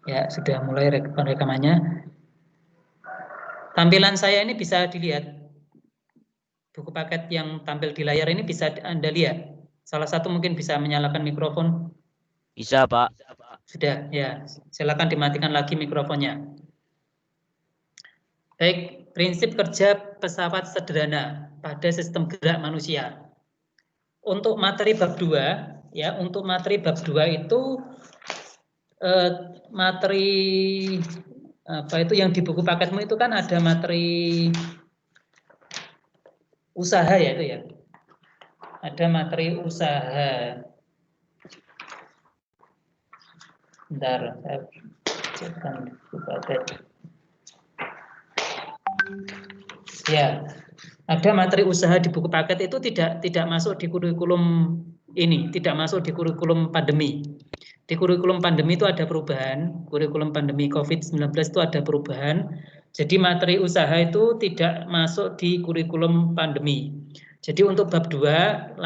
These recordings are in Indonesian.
Ya, sudah mulai rekamannya. Tampilan saya ini bisa dilihat. Buku paket yang tampil di layar ini bisa Anda lihat. Salah satu mungkin bisa menyalakan mikrofon. Bisa, Pak. Sudah, ya. Silakan dimatikan lagi mikrofonnya. Baik, prinsip kerja pesawat sederhana pada sistem gerak manusia. Untuk materi bab 2, ya, untuk materi bab 2 itu materi apa itu yang di buku paketmu itu kan ada materi usaha ya itu ya. Ada materi usaha. Bentar, saya cekkan buku paket. Ya, ada materi usaha di buku paket itu tidak masuk di kurikulum ini, tidak masuk di kurikulum pandemi. Di kurikulum pandemi itu ada perubahan, kurikulum pandemi COVID-19 itu ada perubahan. Jadi materi usaha itu tidak masuk di kurikulum pandemi. Jadi untuk bab 2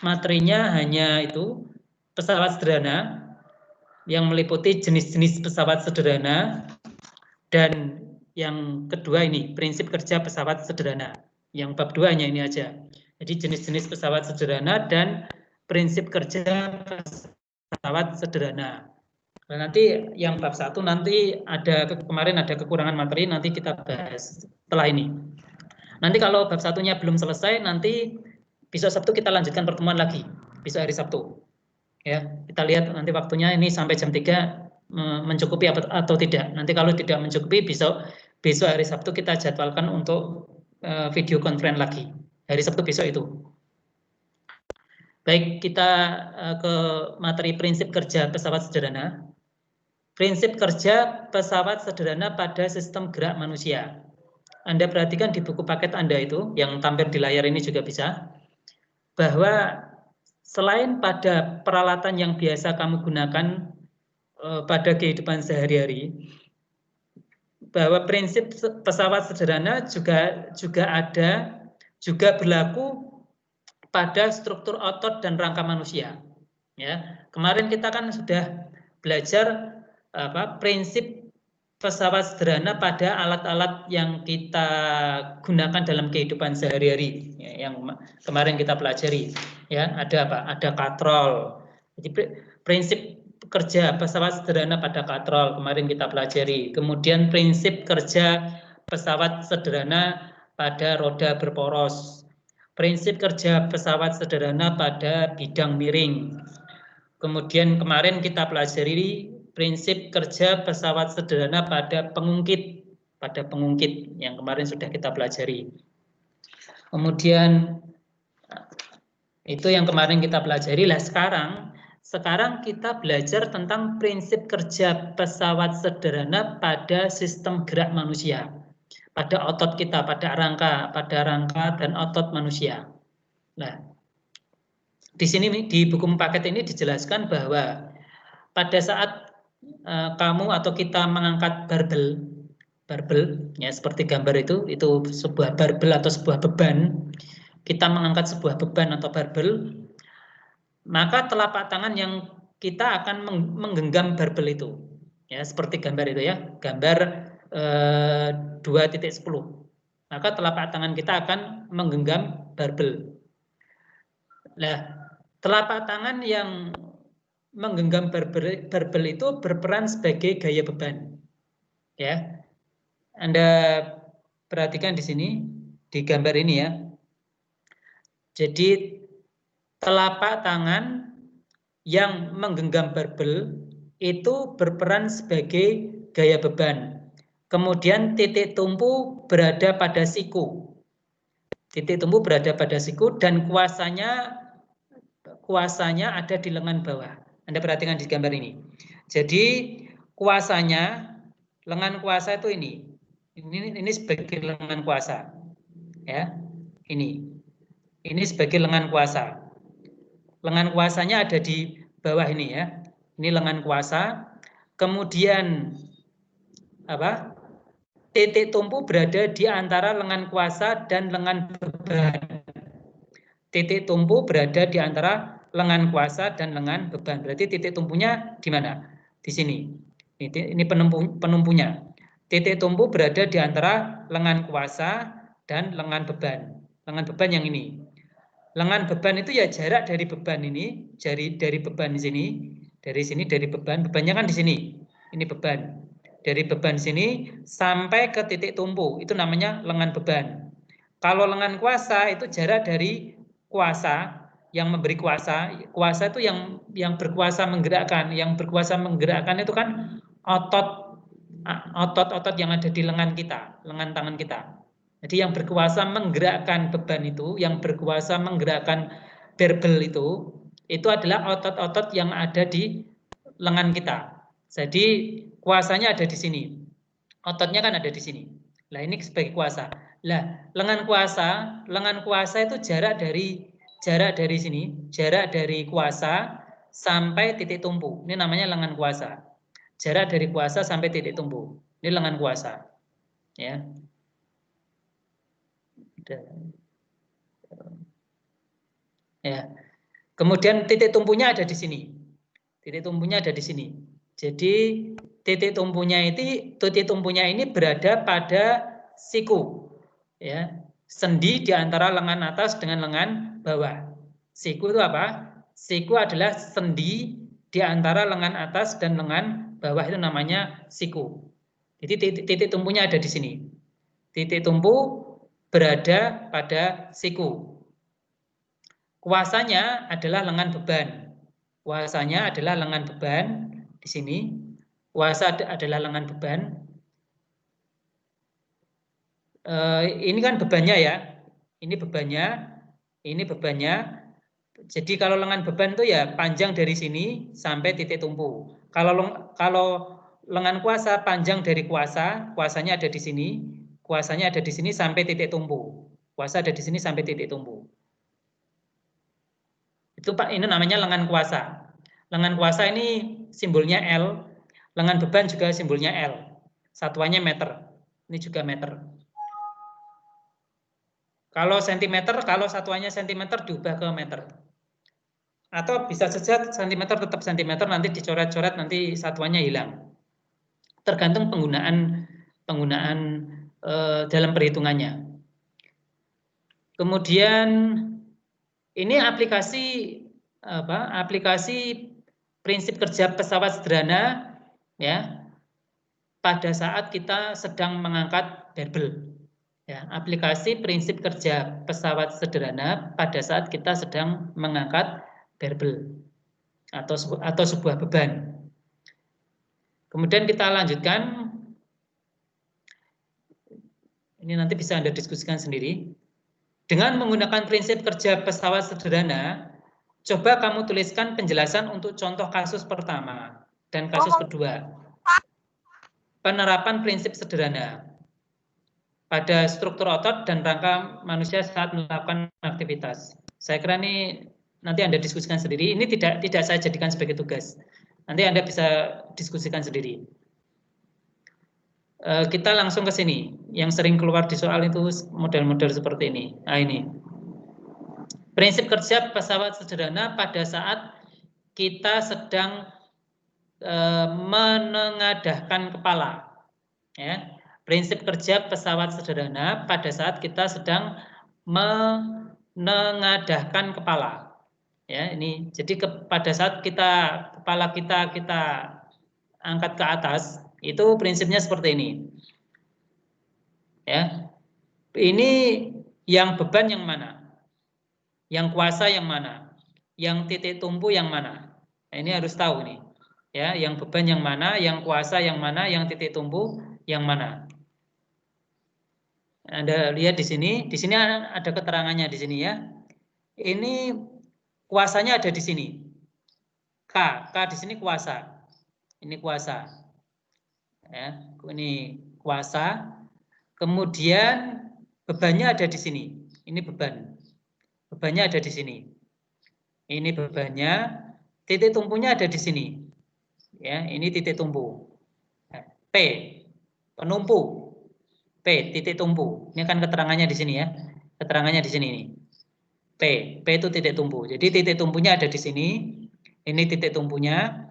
materinya hanya itu pesawat sederhana yang meliputi jenis-jenis pesawat sederhana dan yang kedua ini prinsip kerja pesawat sederhana. Yang bab 2 hanya ini aja. Jadi jenis-jenis pesawat sederhana dan prinsip kerja pesawat sederhana. Nah, nanti yang bab 1 nanti kemarin ada kekurangan materi, nanti kita bahas setelah ini. Nanti kalau bab 1-nya belum selesai, nanti besok Sabtu kita lanjutkan pertemuan lagi. Besok hari Sabtu. Ya, kita lihat nanti waktunya ini sampai jam 3 mencukupi atau tidak. Nanti kalau tidak mencukupi, besok hari Sabtu kita jadwalkan untuk video conference lagi. Hari Sabtu besok itu. Baik, kita ke materi prinsip kerja pesawat sederhana. Prinsip kerja pesawat sederhana pada sistem gerak manusia. Anda perhatikan di buku paket Anda itu, yang tampil di layar ini juga bisa, bahwa selain pada peralatan yang biasa kamu gunakan pada kehidupan sehari-hari, bahwa prinsip pesawat sederhana juga berlaku pada struktur otot dan rangka manusia. Ya, kemarin kita kan sudah belajar prinsip pesawat sederhana pada alat-alat yang kita gunakan dalam kehidupan sehari-hari, ya, yang kemarin kita pelajari. Ya, ada apa? Ada katrol. Jadi prinsip kerja pesawat sederhana pada katrol kemarin kita pelajari. Kemudian prinsip kerja pesawat sederhana pada roda berporos. Prinsip kerja pesawat sederhana pada bidang miring. Kemudian kemarin kita pelajari prinsip kerja pesawat sederhana pada pengungkit yang kemarin sudah kita pelajari. Kemudian itu yang kemarin kita pelajari. Lah sekarang kita belajar tentang prinsip kerja pesawat sederhana pada sistem gerak manusia, pada otot kita, pada rangka dan otot manusia. Nah, di sini di buku paket ini dijelaskan bahwa pada saat kamu atau kita mengangkat barbel ya seperti gambar itu sebuah barbel atau sebuah beban, kita mengangkat sebuah beban atau barbel, maka telapak tangan yang kita akan menggenggam barbel itu ya seperti gambar itu ya, gambar 2.10, maka telapak tangan kita akan menggenggam barbel. Nah, telapak tangan yang menggenggam barbel itu berperan sebagai gaya beban. Ya. Anda perhatikan di sini di gambar ini ya. Jadi telapak tangan yang menggenggam barbel itu berperan sebagai gaya beban. Kemudian titik tumpu berada pada siku. Titik tumpu berada pada siku dan kuasanya ada di lengan bawah. Anda perhatikan di gambar ini. Jadi kuasanya, lengan kuasa itu ini sebagai lengan kuasa. Ya. Ini sebagai lengan kuasa. Lengan kuasanya ada di bawah ini ya. Ini lengan kuasa. Kemudian titik tumpu berada di antara lengan kuasa dan lengan beban. Titik tumpu berada di antara lengan kuasa dan lengan beban. Berarti titik tumpunya di mana? Di sini. Ini penumpunya. Titik tumpu berada di antara lengan kuasa dan lengan beban. Lengan beban yang ini. Lengan beban itu ya jarak dari beban ini, dari beban di sini, dari beban, bebannya kan di sini. Ini beban. Dari beban sini sampai ke titik tumpu, itu namanya lengan beban. Kalau lengan kuasa itu jarak dari kuasa yang memberi kuasa itu yang berkuasa menggerakkan, itu kan otot yang ada di lengan kita, lengan tangan kita. Jadi yang berkuasa menggerakkan beban itu, yang berkuasa menggerakkan barbel itu adalah otot-otot yang ada di lengan kita. Jadi kuasanya ada di sini. Ototnya kan ada di sini. Nah, ini sebagai kuasa. Lah, lengan kuasa itu jarak dari sini, jarak dari kuasa sampai titik tumpu. Ini namanya lengan kuasa. Jarak dari kuasa sampai titik tumpu. Ini lengan kuasa. Ya. Ya. Kemudian titik tumpunya ada di sini. Titik tumpunya ada di sini. Jadi titik tumpunya ini berada pada siku. Ya. Sendi di antara lengan atas dengan lengan bawah. Siku itu apa? Siku adalah sendi di antara lengan atas dan lengan bawah, itu namanya siku. Jadi titik tumpunya ada di sini. Titik tumpu berada pada siku. Kuasanya adalah lengan beban. Kuasanya adalah lengan beban di sini. Kuasa adalah lengan beban. Ini kan bebannya ya. Ini bebannya. Ini bebannya. Jadi kalau lengan beban itu ya panjang dari sini sampai titik tumpu. Kalau lengan kuasa panjang dari kuasanya ada di sini. Kuasanya ada di sini sampai titik tumpu. Kuasa ada di sini sampai titik tumpu. Itu Pak, ini namanya lengan kuasa. Lengan kuasa ini simbolnya L, lengan beban juga simbolnya L. Satuannya meter. Ini juga meter. Kalau sentimeter, kalau satuannya sentimeter diubah ke meter. Atau bisa saja sentimeter tetap sentimeter, nanti dicoret-coret nanti satuannya hilang. Tergantung penggunaan dalam perhitungannya. Kemudian ini aplikasi prinsip kerja pesawat sederhana ya pada saat kita sedang mengangkat barbel. Ya, aplikasi prinsip kerja pesawat sederhana pada saat kita sedang mengangkat barbel atau sebuah beban. Kemudian kita lanjutkan. Ini nanti bisa Anda diskusikan sendiri. Dengan menggunakan prinsip kerja pesawat sederhana, coba kamu tuliskan penjelasan untuk contoh kasus pertama dan kasus kedua. Penerapan prinsip sederhana pada struktur otot dan rangka manusia saat melakukan aktivitas. Saya kira ini nanti Anda diskusikan sendiri. Ini tidak saya jadikan sebagai tugas. Nanti Anda bisa diskusikan sendiri. Kita langsung ke sini. Yang sering keluar di soal itu model-model seperti ini. Nah, ini. Prinsip kerja pesawat sederhana pada saat kita sedang menengadahkan kepala. Ya. Prinsip kerja pesawat sederhana pada saat kita sedang menengadahkan kepala. Ya, ini jadi pada saat kepala kita angkat ke atas, itu prinsipnya seperti ini. Ya. Ini yang beban yang mana? Yang kuasa yang mana? Yang titik tumpu yang mana? Nah, ini harus tahu nih. Ya, yang beban yang mana, yang kuasa yang mana, yang titik tumpu yang mana. Anda lihat di sini ada keterangannya di sini ya. Ini kuasanya ada di sini. K di sini kuasa. Ini kuasa. Ya, ini kuasa. Kemudian bebannya ada di sini. Ini beban. Bebannya ada di sini. Ini bebannya. Titik tumpunya ada di sini. Ya, ini titik tumpu. P penumpu. P titik tumpu. Ini kan keterangannya di sini ya. Keterangannya di sini ini. P itu titik tumpu. Jadi titik tumpunya ada di sini. Ini titik tumpunya.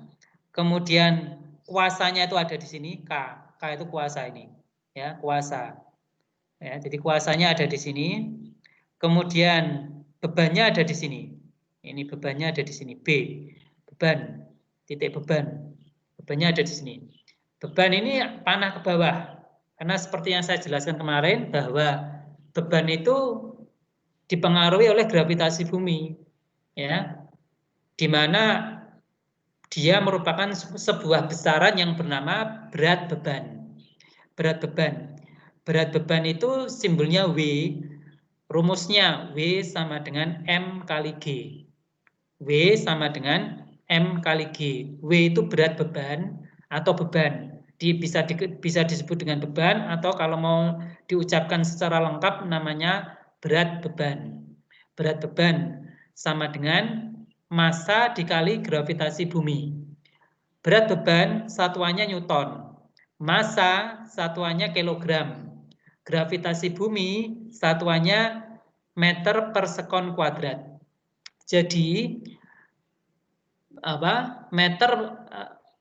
Kemudian kuasanya itu ada di sini, K. K itu kuasa ini, ya, kuasa. Ya, jadi kuasanya ada di sini. Kemudian bebannya ada di sini. Ini bebannya ada di sini, B. Beban, titik beban. Bebannya ada di sini. Beban ini panah ke bawah. Karena seperti yang saya jelaskan kemarin bahwa beban itu dipengaruhi oleh gravitasi bumi, ya, di mana dia merupakan sebuah besaran yang bernama berat beban. Berat beban. Berat beban itu simbolnya W, rumusnya W sama dengan M kali G. W sama dengan M kali G. W itu berat beban atau beban. Bisa disebut dengan beban atau kalau mau diucapkan secara lengkap namanya berat beban. Berat beban sama dengan massa dikali gravitasi bumi. Berat beban satuannya Newton. Massa satuannya kilogram. Gravitasi bumi satuannya meter per sekon kuadrat. Jadi meter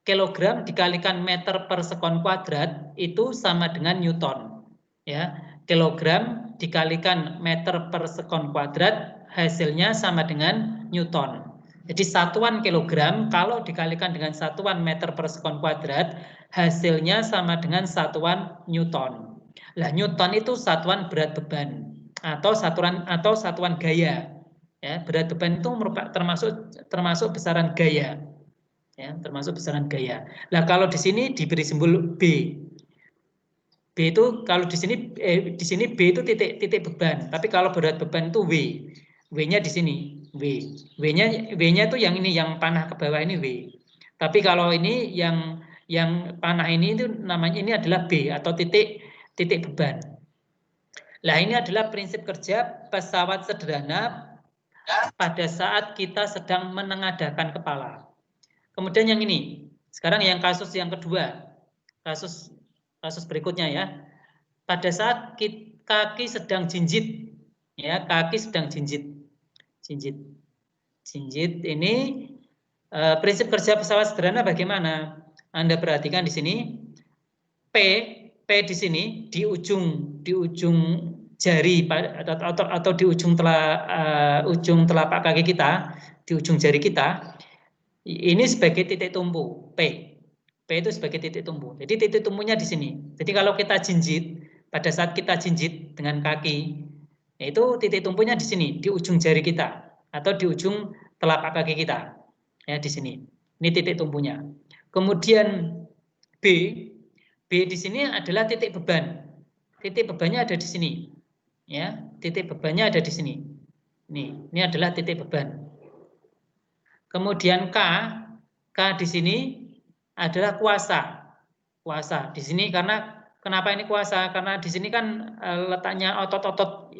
kilogram dikalikan meter per sekon kuadrat itu sama dengan Newton. Ya, kilogram dikalikan meter per sekon kuadrat hasilnya sama dengan Newton. Jadi satuan kilogram kalau dikalikan dengan satuan meter per sekon kuadrat hasilnya sama dengan satuan Newton. Lah Newton itu satuan berat beban atau satuan gaya. Ya, berat beban itu termasuk besaran gaya. Ya, termasuk besaran gaya. Nah, kalau di sini diberi simbol B. B itu kalau di sini B itu titik beban, tapi kalau berat beban itu W. W-nya di sini, W. W-nya itu yang ini, yang panah ke bawah ini W. Tapi kalau ini yang panah ini itu namanya ini adalah B atau titik beban. Nah, ini adalah prinsip kerja pesawat sederhana pada saat kita sedang menengadahkan kepala. Kemudian yang ini, sekarang yang kasus yang kedua, kasus berikutnya ya. Pada saat kaki sedang jinjit, ya, kaki sedang jinjit ini prinsip kerja pesawat sederhana bagaimana? Anda perhatikan di sini, P di sini di ujung jari atau di ujung telapak kaki kita, di ujung jari kita, ini sebagai titik tumpu P. P itu sebagai titik tumpu. Jadi titik tumpunya di sini. Jadi kalau kita jinjit, pada saat kita jinjit dengan kaki, itu titik tumpunya di sini, di ujung jari kita atau di ujung telapak kaki kita. Ya, di sini. Ini titik tumpunya. Kemudian B di sini adalah titik beban. Titik bebannya ada di sini. Ya, titik bebannya ada di sini. Ini adalah titik beban. Kemudian K di sini adalah kuasa. Kuasa di sini karena kenapa ini kuasa? Karena di sini kan letaknya otot-otot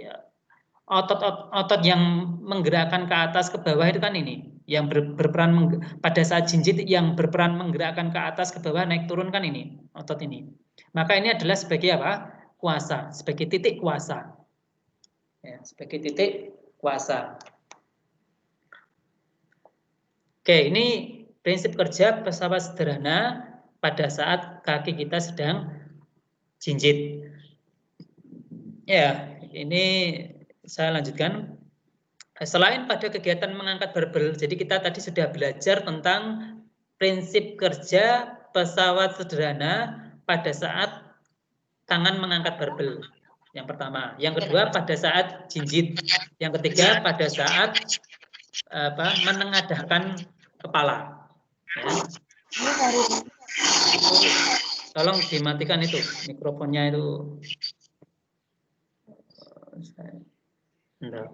yang menggerakkan ke atas ke bawah itu kan ini, yang berperan pada saat jinjit yang berperan menggerakkan ke atas ke bawah naik turun kan ini, otot ini. Maka ini adalah sebagai apa? Kuasa, sebagai titik kuasa. Ya, sebagai titik kuasa. Oke, ini prinsip kerja pesawat sederhana pada saat kaki kita sedang jinjit. Ya, ini saya lanjutkan. Selain pada kegiatan mengangkat barbel, jadi kita tadi sudah belajar tentang prinsip kerja pesawat sederhana pada saat tangan mengangkat barbel. Yang pertama, yang kedua pada saat jinjit, yang ketiga pada saat menengadahkan kepala. Ya. Tolong dimatikan itu mikrofonnya itu. Bentar.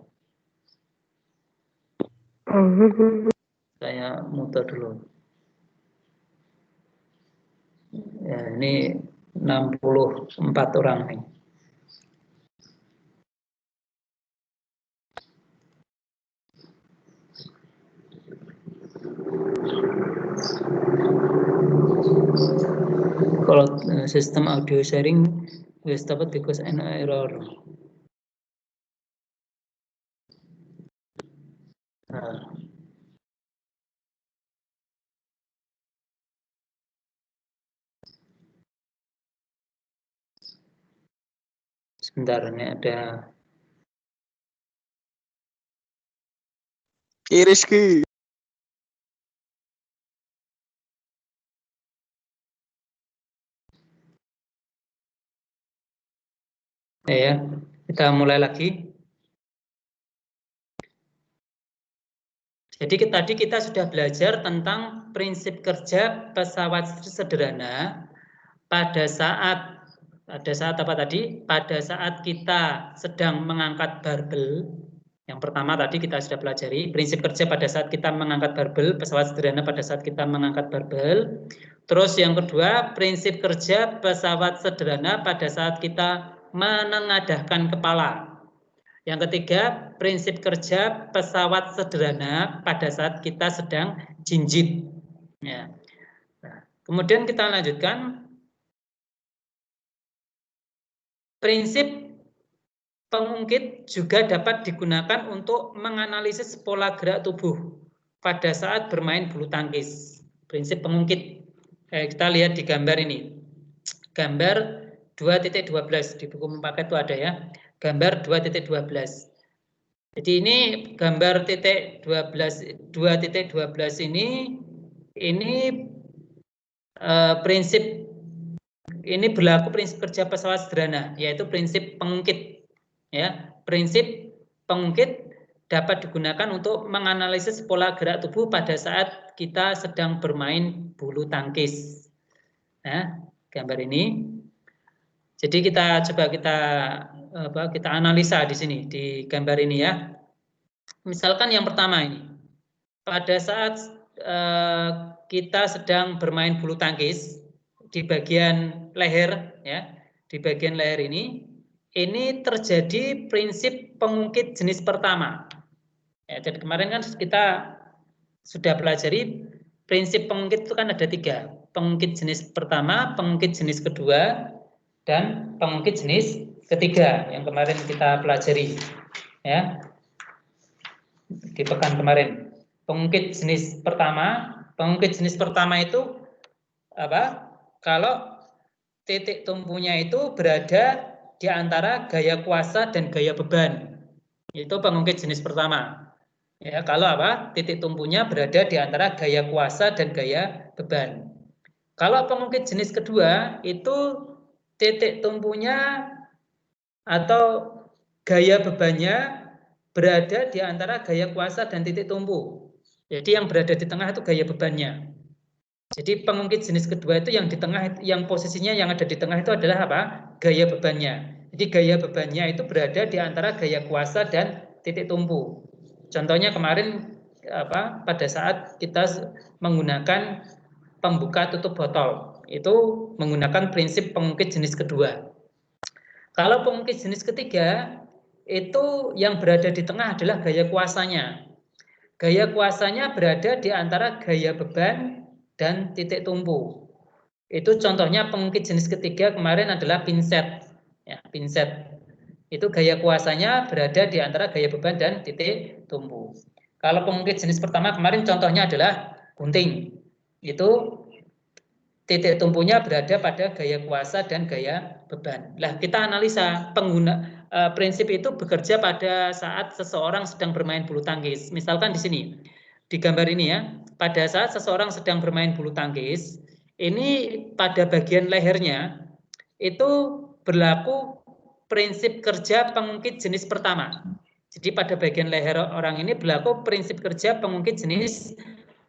Saya muter dulu. Ya, ini 64 orang nih. Kalau sistem audio sharing will stop it because an error. Nah. Sebentar, ini ada Rizky. ya, kita mulai lagi. Jadi tadi kita sudah belajar tentang prinsip kerja pesawat sederhana pada saat apa tadi? Pada saat kita sedang mengangkat barbel. Yang pertama tadi kita sudah pelajari prinsip kerja pada saat kita mengangkat barbel, pesawat sederhana pada saat kita mengangkat barbel. Terus yang kedua, prinsip kerja pesawat sederhana pada saat kita menengadahkan kepala. Yang ketiga, prinsip kerja pesawat sederhana pada saat kita sedang jinjit. Ya. Nah, kemudian kita lanjutkan. Prinsip pengungkit juga dapat digunakan untuk menganalisis pola gerak tubuh pada saat bermain bulu tangkis. Prinsip pengungkit. Kita lihat di gambar ini. Gambar 2.12 di buku paket itu ada ya. Gambar 2.12. Jadi ini gambar titik 2.12 ini prinsip ini berlaku prinsip kerja pesawat sederhana, yaitu prinsip pengungkit. Ya, prinsip pengungkit dapat digunakan untuk menganalisis pola gerak tubuh pada saat kita sedang bermain bulu tangkis. Nah, gambar ini. Jadi kita coba kita analisa di sini di gambar ini ya. Misalkan yang pertama ini, pada saat kita sedang bermain bulu tangkis di bagian leher ya, di bagian leher ini terjadi prinsip pengungkit jenis pertama. Ya, jadi kemarin kan kita sudah pelajari prinsip pengungkit itu kan ada 3. Pengungkit jenis pertama, pengungkit jenis kedua, dan pengungkit jenis ketiga yang kemarin kita pelajari ya di pekan kemarin. Pengungkit jenis pertama itu apa? Kalau titik tumpunya itu berada di antara gaya kuasa dan gaya beban. Itu pengungkit jenis pertama. Ya, kalau apa? Titik tumpunya berada di antara gaya kuasa dan gaya beban. Kalau pengungkit jenis kedua itu titik tumpunya atau gaya bebannya berada di antara gaya kuasa dan titik tumpu. Jadi yang berada di tengah itu gaya bebannya. Jadi pengungkit jenis kedua itu yang di tengah, yang posisinya yang ada di tengah itu adalah apa? Gaya bebannya. Jadi gaya bebannya itu berada di antara gaya kuasa dan titik tumpu. Contohnya kemarin pada saat kita menggunakan pembuka tutup botol, itu menggunakan prinsip pengungkit jenis kedua. Kalau pengungkit jenis ketiga, itu yang berada di tengah adalah gaya kuasanya. Gaya kuasanya berada di antara gaya beban dan titik tumpu. Itu contohnya pengungkit jenis ketiga kemarin adalah pinset. Ya, pinset. Itu gaya kuasanya berada di antara gaya beban dan titik tumpu. Kalau pengungkit jenis pertama kemarin contohnya adalah gunting. Itu titik tumpunya berada pada gaya kuasa dan gaya beban. Nah, kita analisa prinsip itu bekerja pada saat seseorang sedang bermain bulu tangkis. Misalkan di sini, di gambar ini ya, pada saat seseorang sedang bermain bulu tangkis, ini pada bagian lehernya itu berlaku prinsip kerja pengungkit jenis pertama. Jadi pada bagian leher orang ini berlaku prinsip kerja pengungkit jenis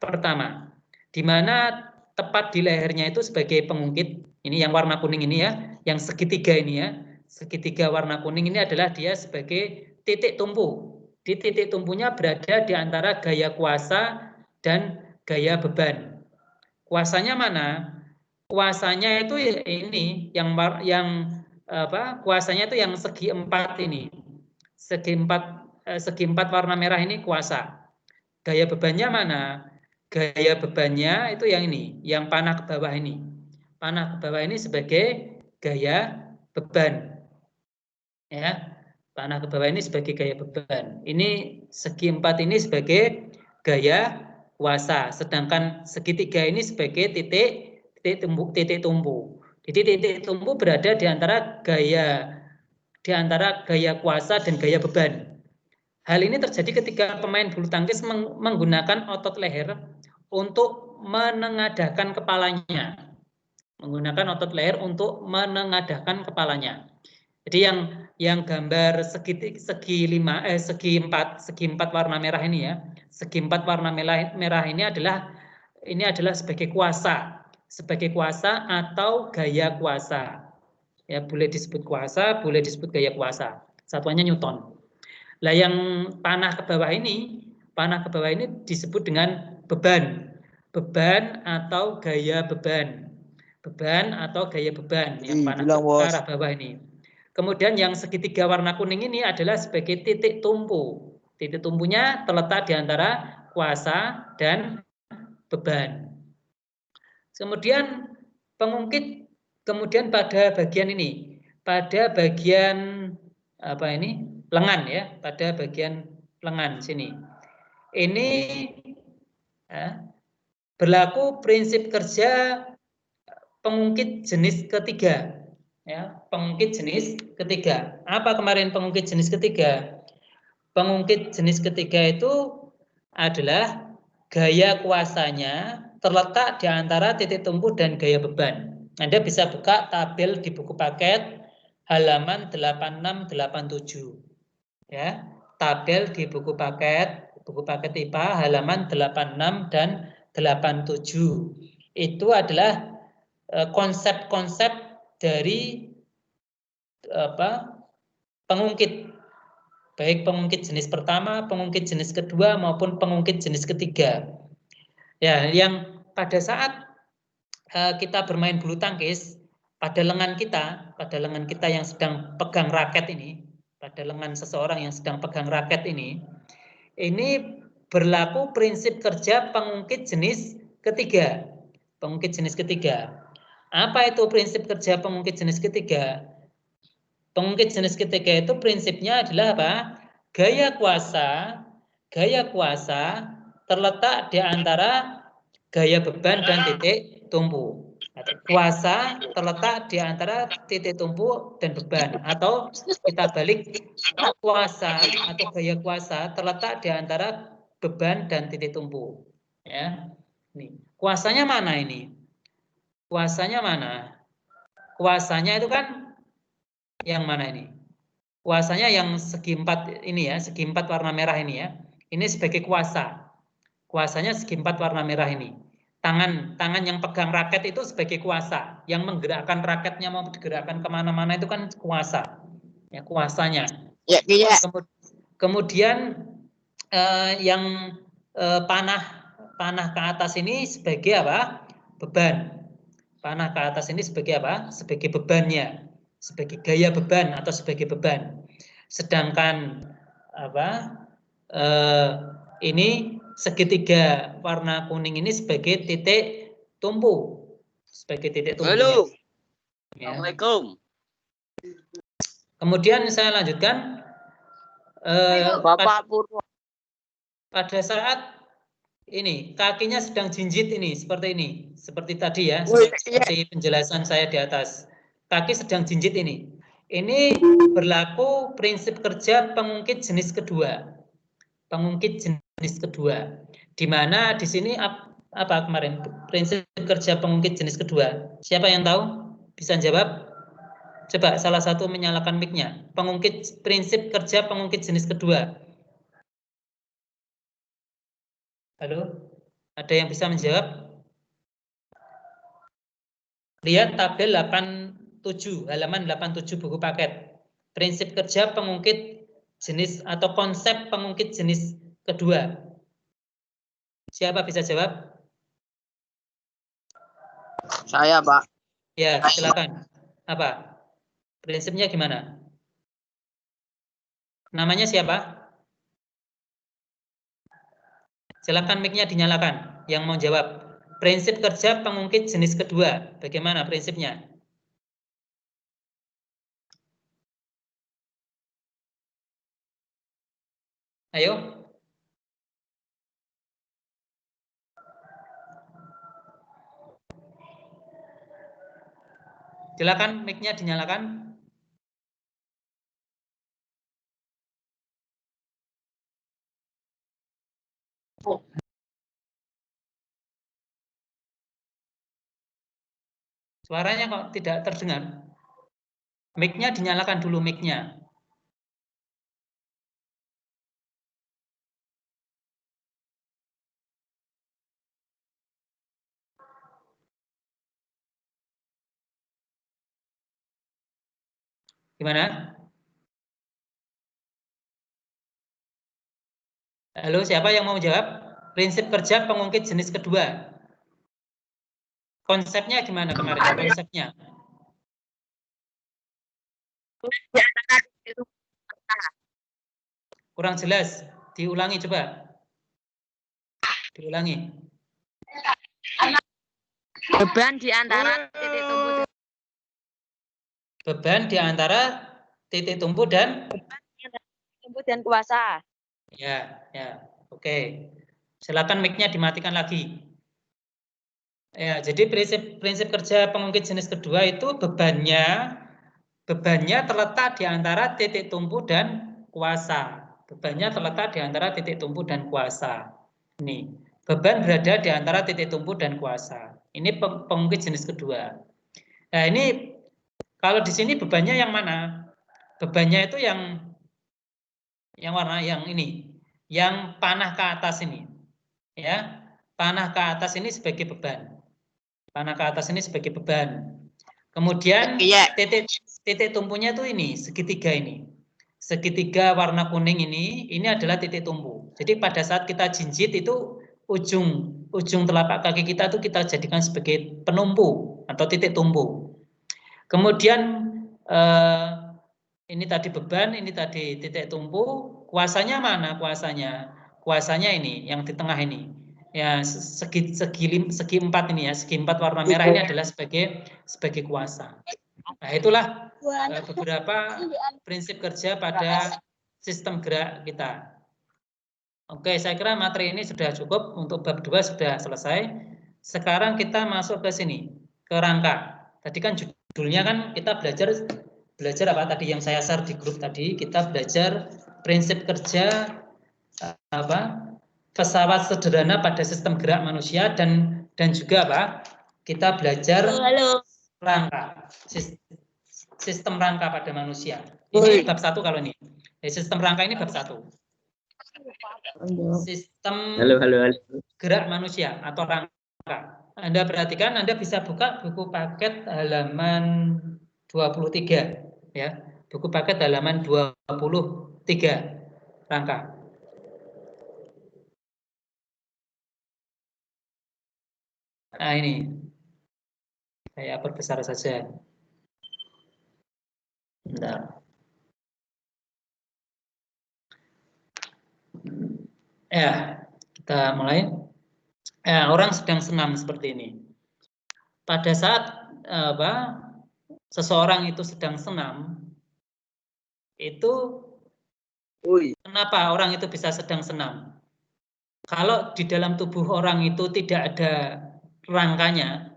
pertama, di mana tepat di lehernya itu sebagai pengungkit. Ini yang warna kuning ini ya, yang segitiga ini ya, segitiga warna kuning ini adalah dia sebagai titik tumpu. Di titik tumpunya berada di antara gaya kuasa dan gaya beban. Kuasanya mana? Kuasanya itu ini yang kuasanya itu yang segi 4 ini. Segi 4 warna merah ini kuasa. Gaya bebannya mana? Gaya bebannya itu yang ini, yang panah ke bawah ini. Panah ke bawah ini sebagai gaya beban. Ya, panah ke bawah ini sebagai gaya beban. Ini segi 4 ini sebagai gaya kuasa, sedangkan segitiga ini sebagai titik tumpu. Jadi titik tumpu berada di antara gaya di antara gaya kuasa dan gaya beban. Hal ini terjadi ketika pemain bulu tangkis menggunakan otot leher untuk menengadahkan kepalanya. Menggunakan otot leher untuk menengadahkan kepalanya. Jadi yang gambar segi empat warna merah ini ya. Segi empat warna merah ini adalah sebagai kuasa atau gaya kuasa. Ya, boleh disebut kuasa, boleh disebut gaya kuasa. Satuannya Newton. Lah yang panah ke bawah ini disebut dengan beban. Beban atau gaya beban. Beban atau gaya beban yang panah ke arah bawah ini. Kemudian yang segitiga warna kuning ini adalah sebagai titik tumpu. Titik tumpunya terletak di antara kuasa dan beban. Kemudian pengungkit, kemudian pada bagian ini, pada bagian apa ini, lengan ya, pada bagian lengan sini. Ini ya, berlaku prinsip kerja pengungkit jenis ketiga. Ya, pengungkit jenis ketiga. Apa kemarin pengungkit jenis ketiga? Pengungkit jenis ketiga itu adalah gaya kuasanya terletak di antara titik tumpu dan gaya beban. Anda bisa buka tabel di buku paket halaman 8687. Ya, tabel di buku paket IPA halaman 86 dan 87. Itu adalah konsep-konsep dari pengungkit, baik pengungkit jenis pertama, pengungkit jenis kedua maupun pengungkit jenis ketiga. Ya, yang pada saat kita bermain bulu tangkis, pada lengan kita yang sedang pegang raket ini, pada lengan seseorang yang sedang pegang raket ini berlaku prinsip kerja pengungkit jenis ketiga. Pengungkit jenis ketiga. Apa itu prinsip kerja pengungkit jenis ketiga? Pengungkit jenis ketiga itu prinsipnya adalah apa? Gaya kuasa terletak di antara gaya beban dan titik tumpu. Kuasa terletak di antara titik tumpu dan beban, atau kita balik, kuasa atau gaya kuasa terletak di antara beban dan titik tumpu. Ya, nih kuasanya mana ini? Kuasanya mana? Kuasanya itu kan yang mana ini? Kuasanya yang segi empat ini ya, segi empat warna merah ini ya. Ini sebagai kuasa. Kuasanya segi empat warna merah ini. Tangan yang pegang raket itu sebagai kuasa. Yang menggerakkan raketnya mau digerakkan kemana-mana itu kan kuasa. Ya, kuasanya. Ya, ya. Kemudian yang panah ke atas ini sebagai apa? Beban. Panah ke atas ini sebagai apa? Sebagai bebannya, sebagai gaya beban atau sebagai beban. Sedangkan apa? Ini segitiga warna kuning ini sebagai titik tumpu, sebagai titik tumpu. Halo. Ya. Assalamualaikum. Kemudian saya lanjutkan. Bapak Purwo. Pada saat ini kakinya sedang jinjit ini, seperti tadi ya, seperti penjelasan saya di atas. Kaki sedang jinjit ini. Ini berlaku prinsip kerja pengungkit jenis kedua. Pengungkit jenis kedua. Di mana di sini apa kemarin prinsip kerja pengungkit jenis kedua? Siapa yang tahu? Bisa jawab? Coba salah satu menyalakan mic-nya. Prinsip kerja pengungkit jenis kedua. Halo? Ada yang bisa menjawab? Lihat tabel 87, halaman 87 buku paket. Prinsip kerja pengungkit jenis atau konsep pengungkit jenis kedua. Siapa bisa jawab? Saya, Pak. Ya, silakan. Apa? Prinsipnya gimana? Namanya siapa? Silakan mic-nya dinyalakan. Yang mau jawab. Prinsip kerja pengungkit jenis kedua. Bagaimana prinsipnya? Ayo. Silakan mic-nya dinyalakan. Suaranya kok tidak terdengar? Mic-nya dinyalakan dulu mic-nya. Gimana? Halo, siapa yang mau jawab? Prinsip kerja pengungkit jenis kedua. Konsepnya gimana kemarin? Konsepnya? Kurang jelas. Diulangi coba. Diulangi. Beban di antara titik tumbuh. Beban di antara titik tumbuh dan kuasa. Ya, ya. Oke. Silakan mic-nya dimatikan lagi. Ya, jadi prinsip kerja pengungkit jenis kedua itu bebannya terletak di antara titik tumbuh dan kuasa. Bebannya terletak di antara titik tumbuh dan kuasa. Ini, beban berada di antara titik tumbuh dan kuasa. Ini pengungkit jenis kedua. Nah, ini kalau di sini bebannya yang mana? Bebannya itu yang warna yang ini, yang panah ke atas ini. Ya, panah ke atas ini sebagai beban. Panah ke atas ini sebagai beban. Kemudian titik tumpunya tuh ini, segitiga ini. Segitiga warna kuning ini adalah titik tumpu. Jadi pada saat kita jinjit itu ujung telapak kaki kita tuh kita jadikan sebagai penumpu atau titik tumpu. Kemudian ini tadi beban, ini tadi titik tumpu. Kuasanya mana kuasanya? Kuasanya ini yang di tengah ini. Ya, segi empat ini ya, segi empat warna merah ini adalah sebagai kuasa. Nah, itulah beberapa prinsip kerja pada sistem gerak kita. Oke, saya kira materi ini sudah cukup, untuk bab 2 sudah selesai. Sekarang kita masuk ke sini, ke rangka. Tadi kan judulnya kan kita belajar apa tadi yang saya share di grup tadi, kita belajar prinsip kerja apa? Pesawat sederhana pada sistem gerak manusia dan juga apa? Kita belajar rangka, sistem rangka pada manusia. Ini bab 1 kalau ini. Sistem rangka ini bab 1. Sistem gerak manusia atau rangka. Anda perhatikan, Anda bisa buka buku paket halaman 23 ya. Buku paket halaman 23 rangka. Nah, ini saya perbesar saja. Bentar. Ya, kita mulai. Ya, orang sedang senam seperti ini. Pada saat seseorang itu sedang senam, itu kenapa orang itu bisa sedang senam? Kalau di dalam tubuh orang itu tidak ada rangkanya,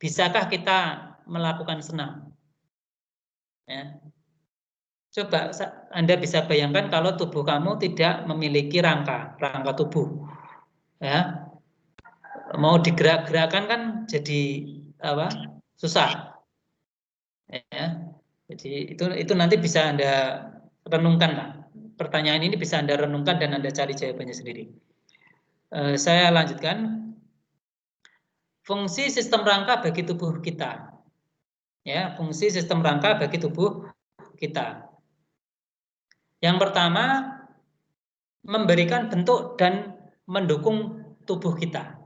bisakah kita melakukan senam? Ya. Coba Anda bisa bayangkan kalau tubuh kamu tidak memiliki rangka tubuh, ya, mau digerak-gerakkan kan jadi susah, ya. Jadi itu nanti bisa Anda renungkan lah. Pertanyaan ini bisa Anda renungkan dan Anda cari jawabannya sendiri. Saya lanjutkan. Fungsi sistem rangka bagi tubuh kita. Ya, fungsi sistem rangka bagi tubuh kita. Yang pertama, memberikan bentuk dan mendukung tubuh kita.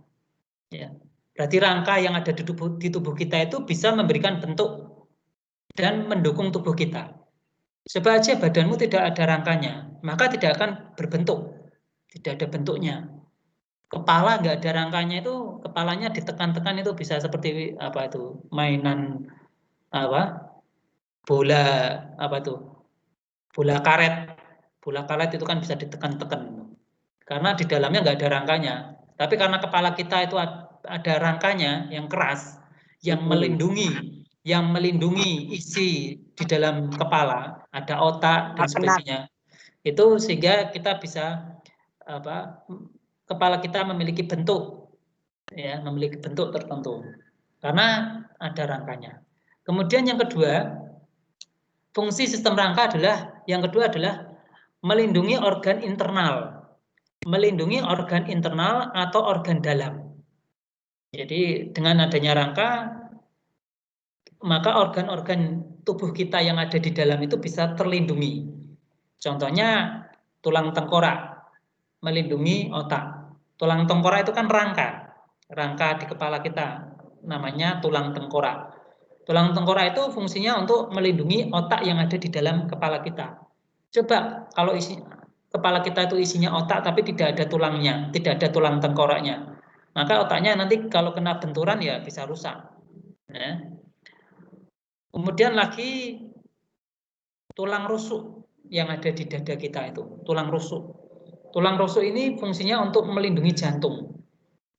Ya. Berarti rangka yang ada di tubuh kita itu bisa memberikan bentuk dan mendukung tubuh kita. Coba aja badanmu tidak ada rangkanya, maka tidak akan berbentuk, tidak ada bentuknya. Kepala nggak ada rangkanya itu, kepalanya ditekan-tekan itu bisa seperti apa itu, mainan bola bola karet itu kan bisa ditekan-tekan karena di dalamnya nggak ada rangkanya. Tapi karena kepala kita itu ada rangkanya yang keras, yang melindungi isi di dalam kepala, ada otak dan sebagainya. Itu sehingga kita bisa kepala kita memiliki bentuk, ya, memiliki bentuk tertentu karena ada rangkanya. Kemudian yang kedua, fungsi sistem rangka adalah melindungi organ internal, atau organ dalam. Jadi dengan adanya rangka, maka organ-organ tubuh kita yang ada di dalam itu bisa terlindungi. Contohnya tulang tengkorak melindungi otak. Tulang tengkorak itu kan rangka di kepala kita, namanya tulang tengkorak. Tulang tengkorak itu fungsinya untuk melindungi otak yang ada di dalam kepala kita. Coba kalau kepala kita itu isinya otak tapi tidak ada tulangnya, tidak ada tulang tengkoraknya, maka otaknya nanti kalau kena benturan ya bisa rusak. Nah, kemudian lagi tulang rusuk yang ada di dada kita itu, tulang rusuk. Tulang rusuk ini fungsinya untuk melindungi jantung.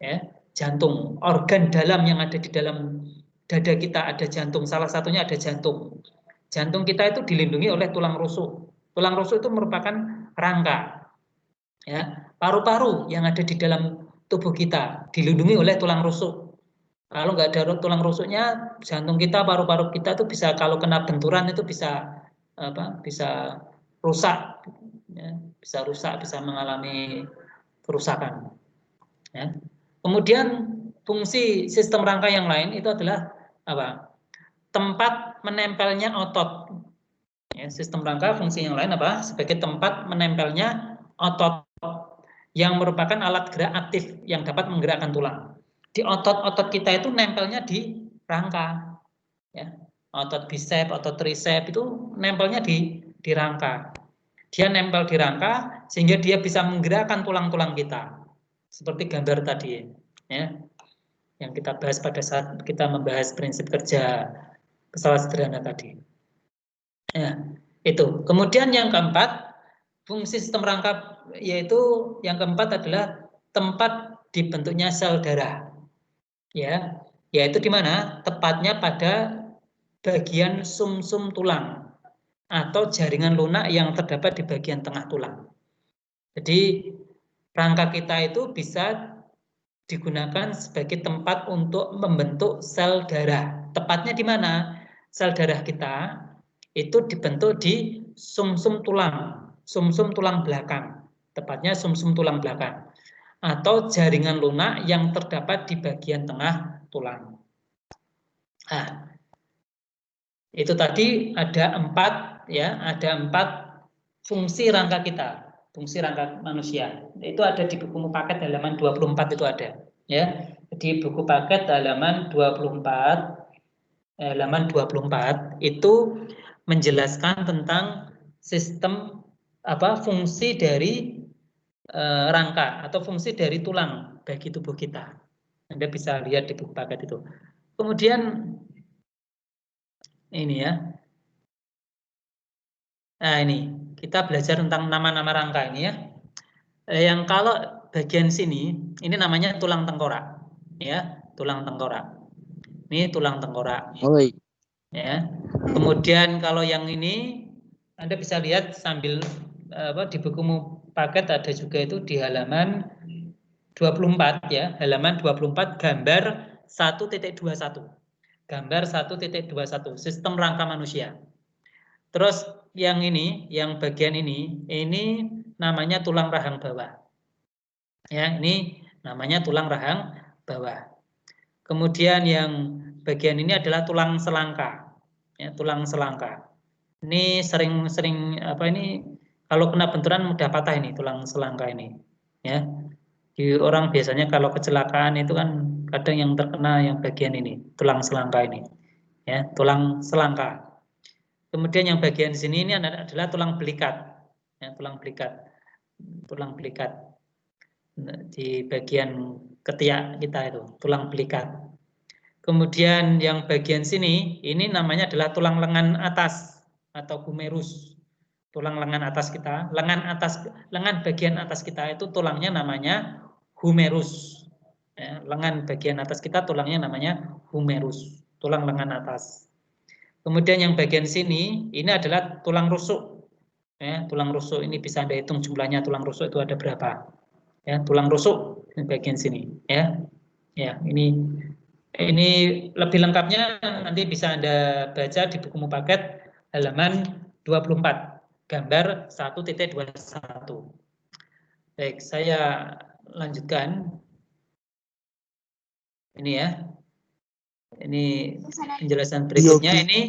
Ya, jantung, organ dalam yang ada di dalam dada kita ada jantung, salah satunya ada jantung. Jantung kita itu dilindungi oleh tulang rusuk. Tulang rusuk itu merupakan rangka. Ya, paru-paru yang ada di dalam tubuh kita dilindungi oleh tulang rusuk. Kalau nggak ada tulang rusuknya, jantung kita, paru-paru kita itu bisa kalau kena benturan itu bisa rusak, ya, bisa mengalami kerusakan. Ya. Kemudian fungsi sistem rangka yang lain itu adalah tempat menempelnya otot. Ya, sistem rangka fungsi yang lain sebagai tempat menempelnya otot yang merupakan alat gerak aktif yang dapat menggerakkan tulang. Di otot-otot kita itu nempelnya di rangka. Ya. Otot bisep, otot tricep itu nempelnya di rangka. Dia nempel di rangka sehingga dia bisa menggerakkan tulang-tulang kita. Seperti gambar tadi, ya, yang kita bahas pada saat kita membahas prinsip kerja pesawat sederhana tadi. Ya, itu. Kemudian yang keempat, fungsi sistem rangka yaitu yang keempat adalah tempat dibentuknya sel darah. Ya, yaitu di mana? Tepatnya pada bagian sumsum tulang atau jaringan lunak yang terdapat di bagian tengah tulang. Jadi rangka kita itu bisa digunakan sebagai tempat untuk membentuk sel darah. Tepatnya di mana? Sel darah kita itu dibentuk di sumsum tulang belakang. Tepatnya sumsum tulang belakang atau jaringan lunak yang terdapat di bagian tengah tulang. Nah, itu tadi ada empat fungsi rangka kita, fungsi rangka manusia. Itu ada di buku paket halaman 24 itu ada, ya. Di buku paket halaman 24 itu menjelaskan tentang sistem fungsi dari rangka atau fungsi dari tulang bagi tubuh kita. Anda bisa lihat di buku paket itu. Kemudian ini ya. Nah, ini kita belajar tentang nama-nama rangka ini ya. Yang kalau bagian sini ini namanya tulang tengkorak, ya, tulang tengkorak. Ini tulang tengkorak. Oi. Ya. Kemudian kalau yang ini Anda bisa lihat sambil di bukumu paket ada juga itu di halaman 24 ya, halaman 24 gambar 1.21. Gambar 1.21 sistem rangka manusia. Terus yang ini, yang bagian ini namanya tulang rahang bawah. Ya, ini namanya tulang rahang bawah. Kemudian yang bagian ini adalah tulang selangka. Ya, tulang selangka. Ini sering kalau kena benturan mudah patah ini tulang selangka ini. Ya. Di orang biasanya kalau kecelakaan itu kan kadang yang terkena yang bagian ini, tulang selangka ini. Ya, tulang selangka. Kemudian yang bagian sini ini adalah tulang belikat. Ya, tulang belikat. Tulang belikat. Di bagian ketiak kita itu, tulang belikat. Kemudian yang bagian sini, ini namanya adalah tulang lengan atas atau humerus. Tulang lengan atas kita, lengan bagian atas kita itu tulangnya namanya humerus. Ya, lengan bagian atas kita tulangnya namanya humerus, tulang lengan atas. Kemudian yang bagian sini, ini adalah tulang rusuk. Ya, tulang rusuk ini bisa Anda hitung jumlahnya tulang rusuk itu ada berapa. Ya, tulang rusuk di bagian sini. Ya, ya ini lebih lengkapnya nanti bisa Anda baca di buku Mupaket halaman 24, gambar 1.21. Baik, saya lanjutkan. Ini ya. Ini penjelasan berikutnya. Ini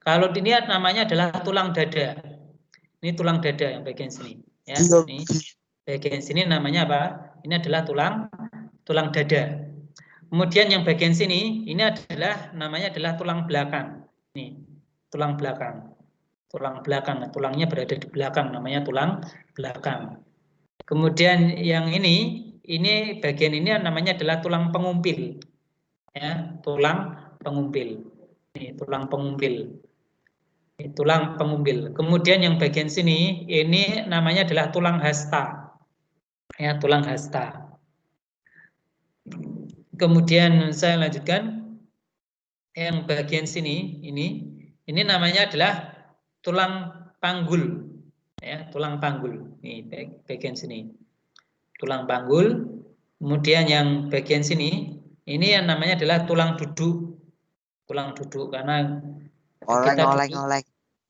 kalau ini namanya adalah tulang dada. Ini tulang dada yang bagian sini. Ya, ini bagian sini namanya apa? Ini adalah tulang dada. Kemudian yang bagian sini ini adalah namanya adalah tulang belakang. Nih, tulang belakang. Tulang belakang, tulangnya berada di belakang, namanya tulang belakang. Kemudian yang ini bagian ini namanya adalah tulang pengumpil. Ya, tulang pengumpil. Ini tulang pengumpil. Ini tulang pengumpil. Kemudian yang bagian sini ini namanya adalah tulang hasta. Ya, tulang hasta. Kemudian saya lanjutkan yang bagian sini ini namanya adalah tulang panggul. Ya, tulang panggul. Ini bagian sini. Tulang panggul. Kemudian yang bagian sini ini yang namanya adalah tulang duduk. Tulang duduk karena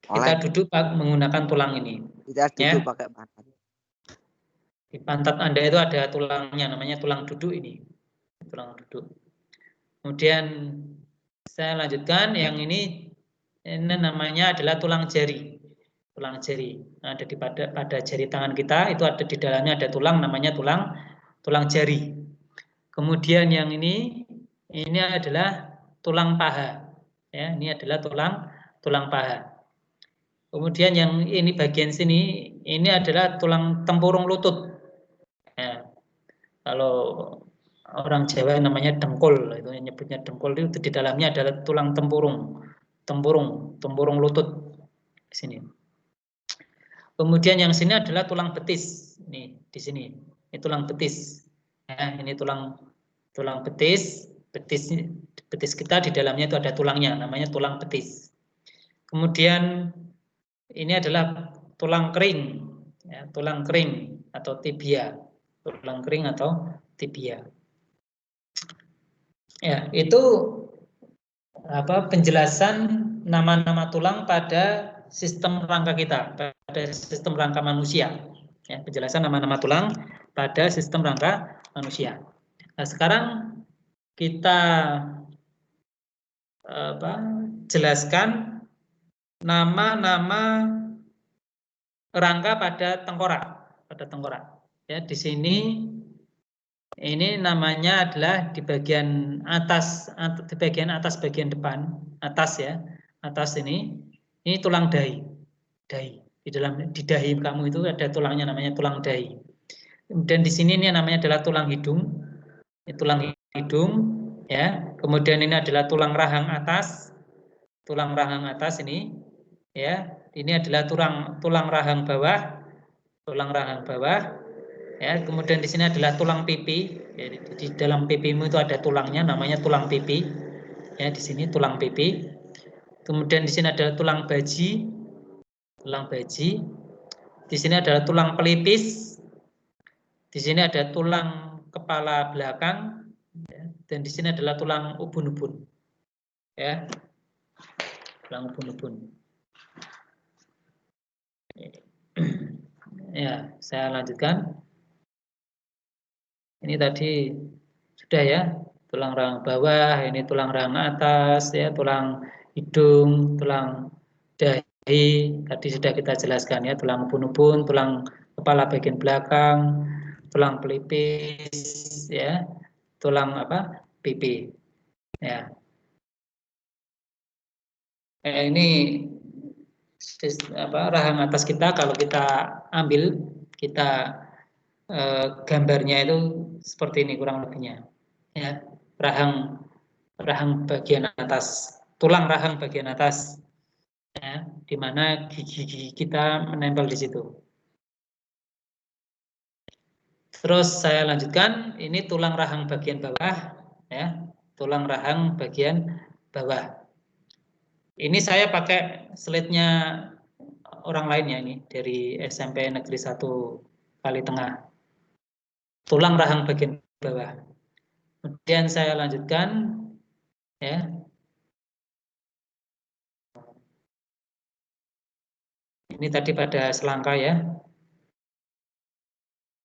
kita duduk menggunakan tulang ini. Kita duduk pakai pantat. Di pantat Anda itu ada tulangnya, namanya tulang duduk ini. Tulang duduk. Kemudian saya lanjutkan yang ini namanya adalah tulang jari. Tulang jari. Nah, ada pada jari tangan kita itu ada di dalamnya ada tulang namanya tulang jari. Kemudian yang ini adalah tulang paha. Ya, ini adalah tulang paha. Kemudian yang ini bagian sini ini adalah tulang tempurung lutut. Ya, kalau orang Jawa namanya dengkul, itu nyebutnya dengkul, itu di dalamnya adalah tulang tempurung lutut di sini. Kemudian yang sini adalah tulang betis, nih di sini, ini tulang betis. Ya, ini tulang betis kita di dalamnya itu ada tulangnya, namanya tulang betis. Kemudian ini adalah tulang kering, ya, tulang kering atau tibia, tulang kering atau tibia. Ya, itu penjelasan nama-nama tulang pada sistem rangka kita, pada sistem rangka manusia. Ya, penjelasan nama-nama tulang pada sistem rangka manusia. Nah, sekarang kita jelaskan nama-nama rangka pada tengkorak. Ya, di sini ini namanya adalah di bagian atas bagian depan atas ya, atas ini tulang dahi. Di dahi kamu itu ada tulangnya namanya tulang dahi. Kemudian di sini ini namanya adalah tulang hidung. Ini tulang hidung ya. Kemudian ini adalah tulang rahang atas. Tulang rahang atas ini ya. Ini adalah tulang rahang bawah. Tulang rahang bawah. Ya, kemudian di sini adalah tulang pipi. Ya, di dalam pipimu itu ada tulangnya namanya tulang pipi. Ya, di sini tulang pipi. Kemudian di sini adalah tulang baji. Tulang baji. Di sini adalah tulang pelipis. Di sini ada tulang kepala belakang, ya, dan di sini adalah tulang ubun-ubun. Ya, tulang ubun-ubun. Ya, saya lanjutkan. Ini tadi sudah ya, tulang rahang bawah, ini tulang rahang atas, ya, tulang hidung, tulang dahi, tadi sudah kita jelaskan ya, tulang ubun-ubun, tulang kepala bagian belakang, tulang pelipis, ya, tulang pipi, ya. Ini rahang atas kita kalau kita ambil, kita gambarnya itu seperti ini kurang lebihnya, ya, rahang bagian atas, tulang rahang bagian atas, ya, di mana gigi kita menempel di situ. Terus saya lanjutkan, ini tulang rahang bagian bawah, ya, tulang rahang bagian bawah. Ini saya pakai slide-nya orang lain ya, ini dari SMP Negeri 1 Kali Tengah. Tulang rahang bagian bawah. Kemudian saya lanjutkan ya. Ini tadi pada selangka ya.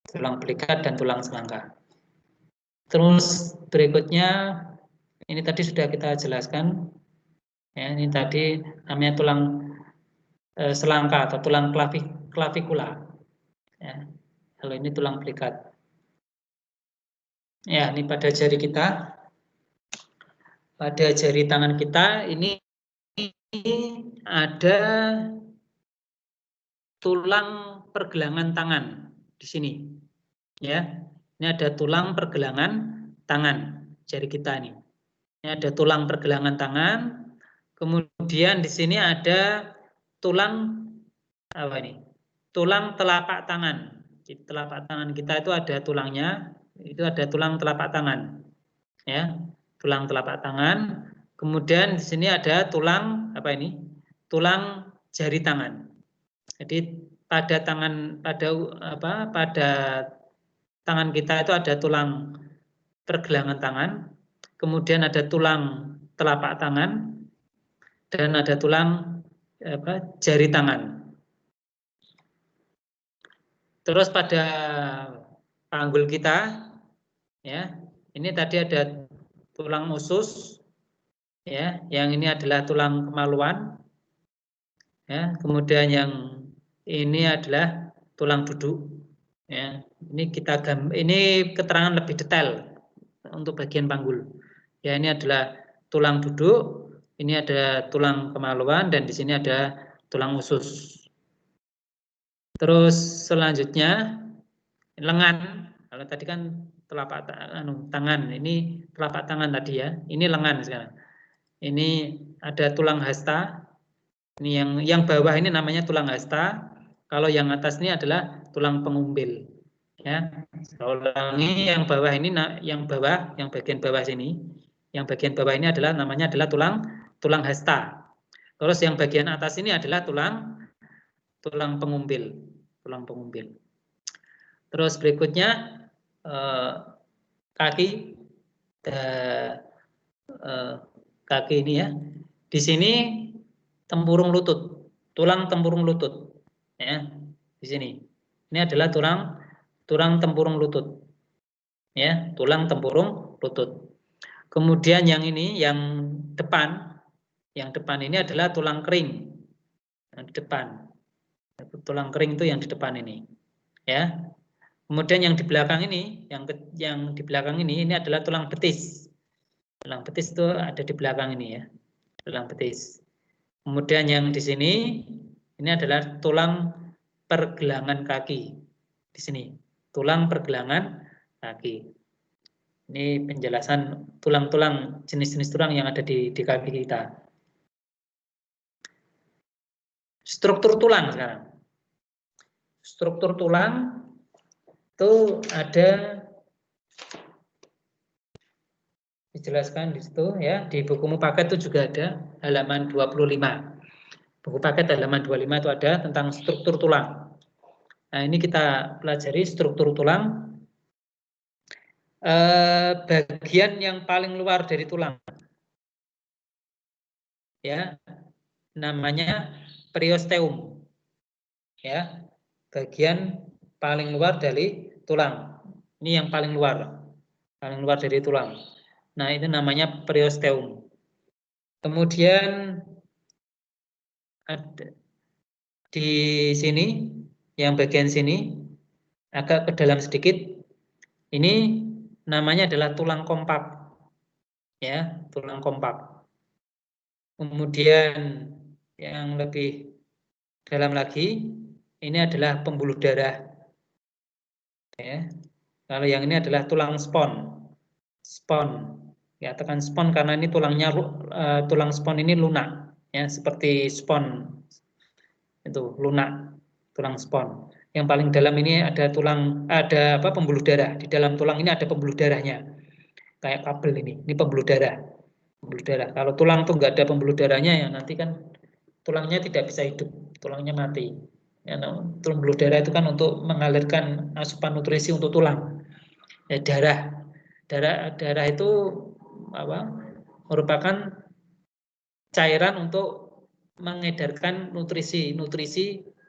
Tulang belikat dan tulang selangka. Terus berikutnya ini tadi sudah kita jelaskan. Ya, ini tadi namanya tulang selangka atau tulang klavikula. Ya. Kalau ini tulang belikat. Ya, ini pada jari kita. Pada jari tangan kita ini ada tulang pergelangan tangan di sini. Ya. Ini ada tulang pergelangan tangan jari kita ini. Ini ada tulang pergelangan tangan. Kemudian di sini ada tulang apa ini? Tulang telapak tangan. Di telapak tangan kita itu ada tulangnya. Itu ada tulang telapak tangan. Ya, tulang telapak tangan. Kemudian di sini ada tulang apa ini? Tulang jari tangan. Jadi pada tangan pada tangan kita itu ada tulang pergelangan tangan, kemudian ada tulang telapak tangan, dan ada tulang jari tangan. Terus pada panggul kita, ya, ini tadi ada tulang usus, ya, yang ini adalah tulang kemaluan, ya, kemudian yang ini adalah tulang duduk. Ya, ini keterangan lebih detail untuk bagian panggul. Ya, ini adalah tulang duduk, ini ada tulang kemaluan, dan di sini ada tulang usus. Terus selanjutnya lengan. Kalau tadi kan telapak tangan, ini telapak tangan tadi ya. Ini lengan sekarang. Ini ada tulang hasta. Ini yang bawah ini namanya tulang hasta. Kalau yang atas ini adalah tulang pengumbil. Ya, saya ulangi, yang bawah ini, yang bagian bawah sini, yang bagian bawah ini namanya adalah tulang hasta. Terus yang bagian atas ini adalah tulang pengumbil, Terus berikutnya kaki ini ya. Di sini tempurung lutut, tulang tempurung lutut, ya, di sini. Ini adalah tulang tempurung lutut, ya, tulang tempurung lutut. Kemudian yang ini, yang depan ini adalah tulang kering, yang di depan. Tulang kering itu yang di depan ini, ya. Kemudian yang di belakang ini, yang di belakang ini adalah tulang betis. Tulang betis itu ada di belakang ini ya, tulang betis. Kemudian yang di sini ini adalah tulang pergelangan kaki. Di sini, tulang pergelangan kaki. Ini penjelasan tulang-tulang, jenis-jenis tulang yang ada di kaki kita. Struktur tulang sekarang. Struktur tulang itu ada dijelaskan di situ ya, di bukumu paket itu juga ada halaman 25. Buku paket halaman 25 itu ada tentang struktur tulang. Nah, ini kita pelajari struktur tulang. Bagian yang paling luar dari tulang, ya, namanya periosteum, ya, bagian paling luar dari tulang. Ini yang paling luar dari tulang. Nah, itu namanya periosteum. Kemudian ada di sini, yang bagian sini agak ke dalam sedikit, ini namanya adalah tulang kompak, ya, tulang kompak. Kemudian yang lebih dalam lagi, ini adalah pembuluh darah, ya. Kalau yang ini adalah tulang spon, ya, tekan spon karena ini tulangnya, tulang spon ini lunak, ya, seperti spon itu lunak, tulang spon. Yang paling dalam ini ada pembuluh darah. Di dalam tulang ini ada pembuluh darahnya, kayak kabel ini pembuluh darah. Kalau tulang tuh nggak ada pembuluh darahnya, ya nanti kan tulangnya tidak bisa hidup, tulangnya mati. Ya, pembuluh darah itu kan untuk mengalirkan asupan nutrisi untuk tulang. Ya, darah itu merupakan cairan untuk mengedarkan nutrisi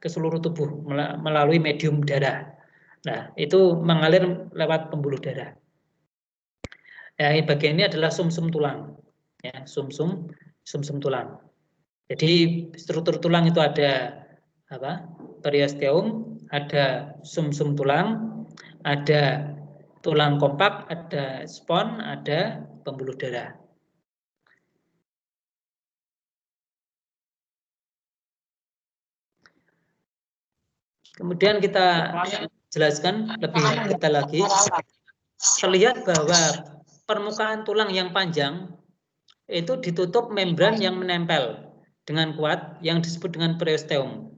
ke seluruh tubuh melalui medium darah. Nah, itu mengalir lewat pembuluh darah. Ya, bagian ini adalah sumsum tulang. Ya, sumsum tulang. Jadi struktur tulang itu ada periosteum, ada sumsum tulang, ada tulang kompak, ada spons, ada pembuluh darah. Kemudian kita jelaskan lebih detail lagi. Terlihat bahwa permukaan tulang yang panjang itu ditutup membran yang menempel dengan kuat yang disebut dengan periosteum.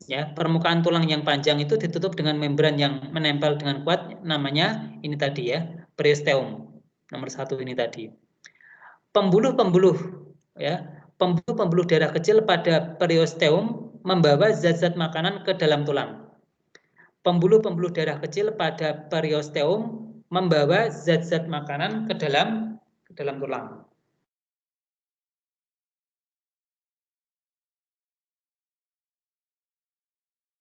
Ya, permukaan tulang yang panjang itu ditutup dengan membran yang menempel dengan kuat, namanya ini tadi ya, periosteum. Nomor 1 ini tadi. Pembuluh-pembuluh darah kecil pada periosteum membawa zat-zat makanan ke dalam tulang. Pembuluh-pembuluh darah kecil pada periosteum membawa zat-zat makanan ke dalam tulang.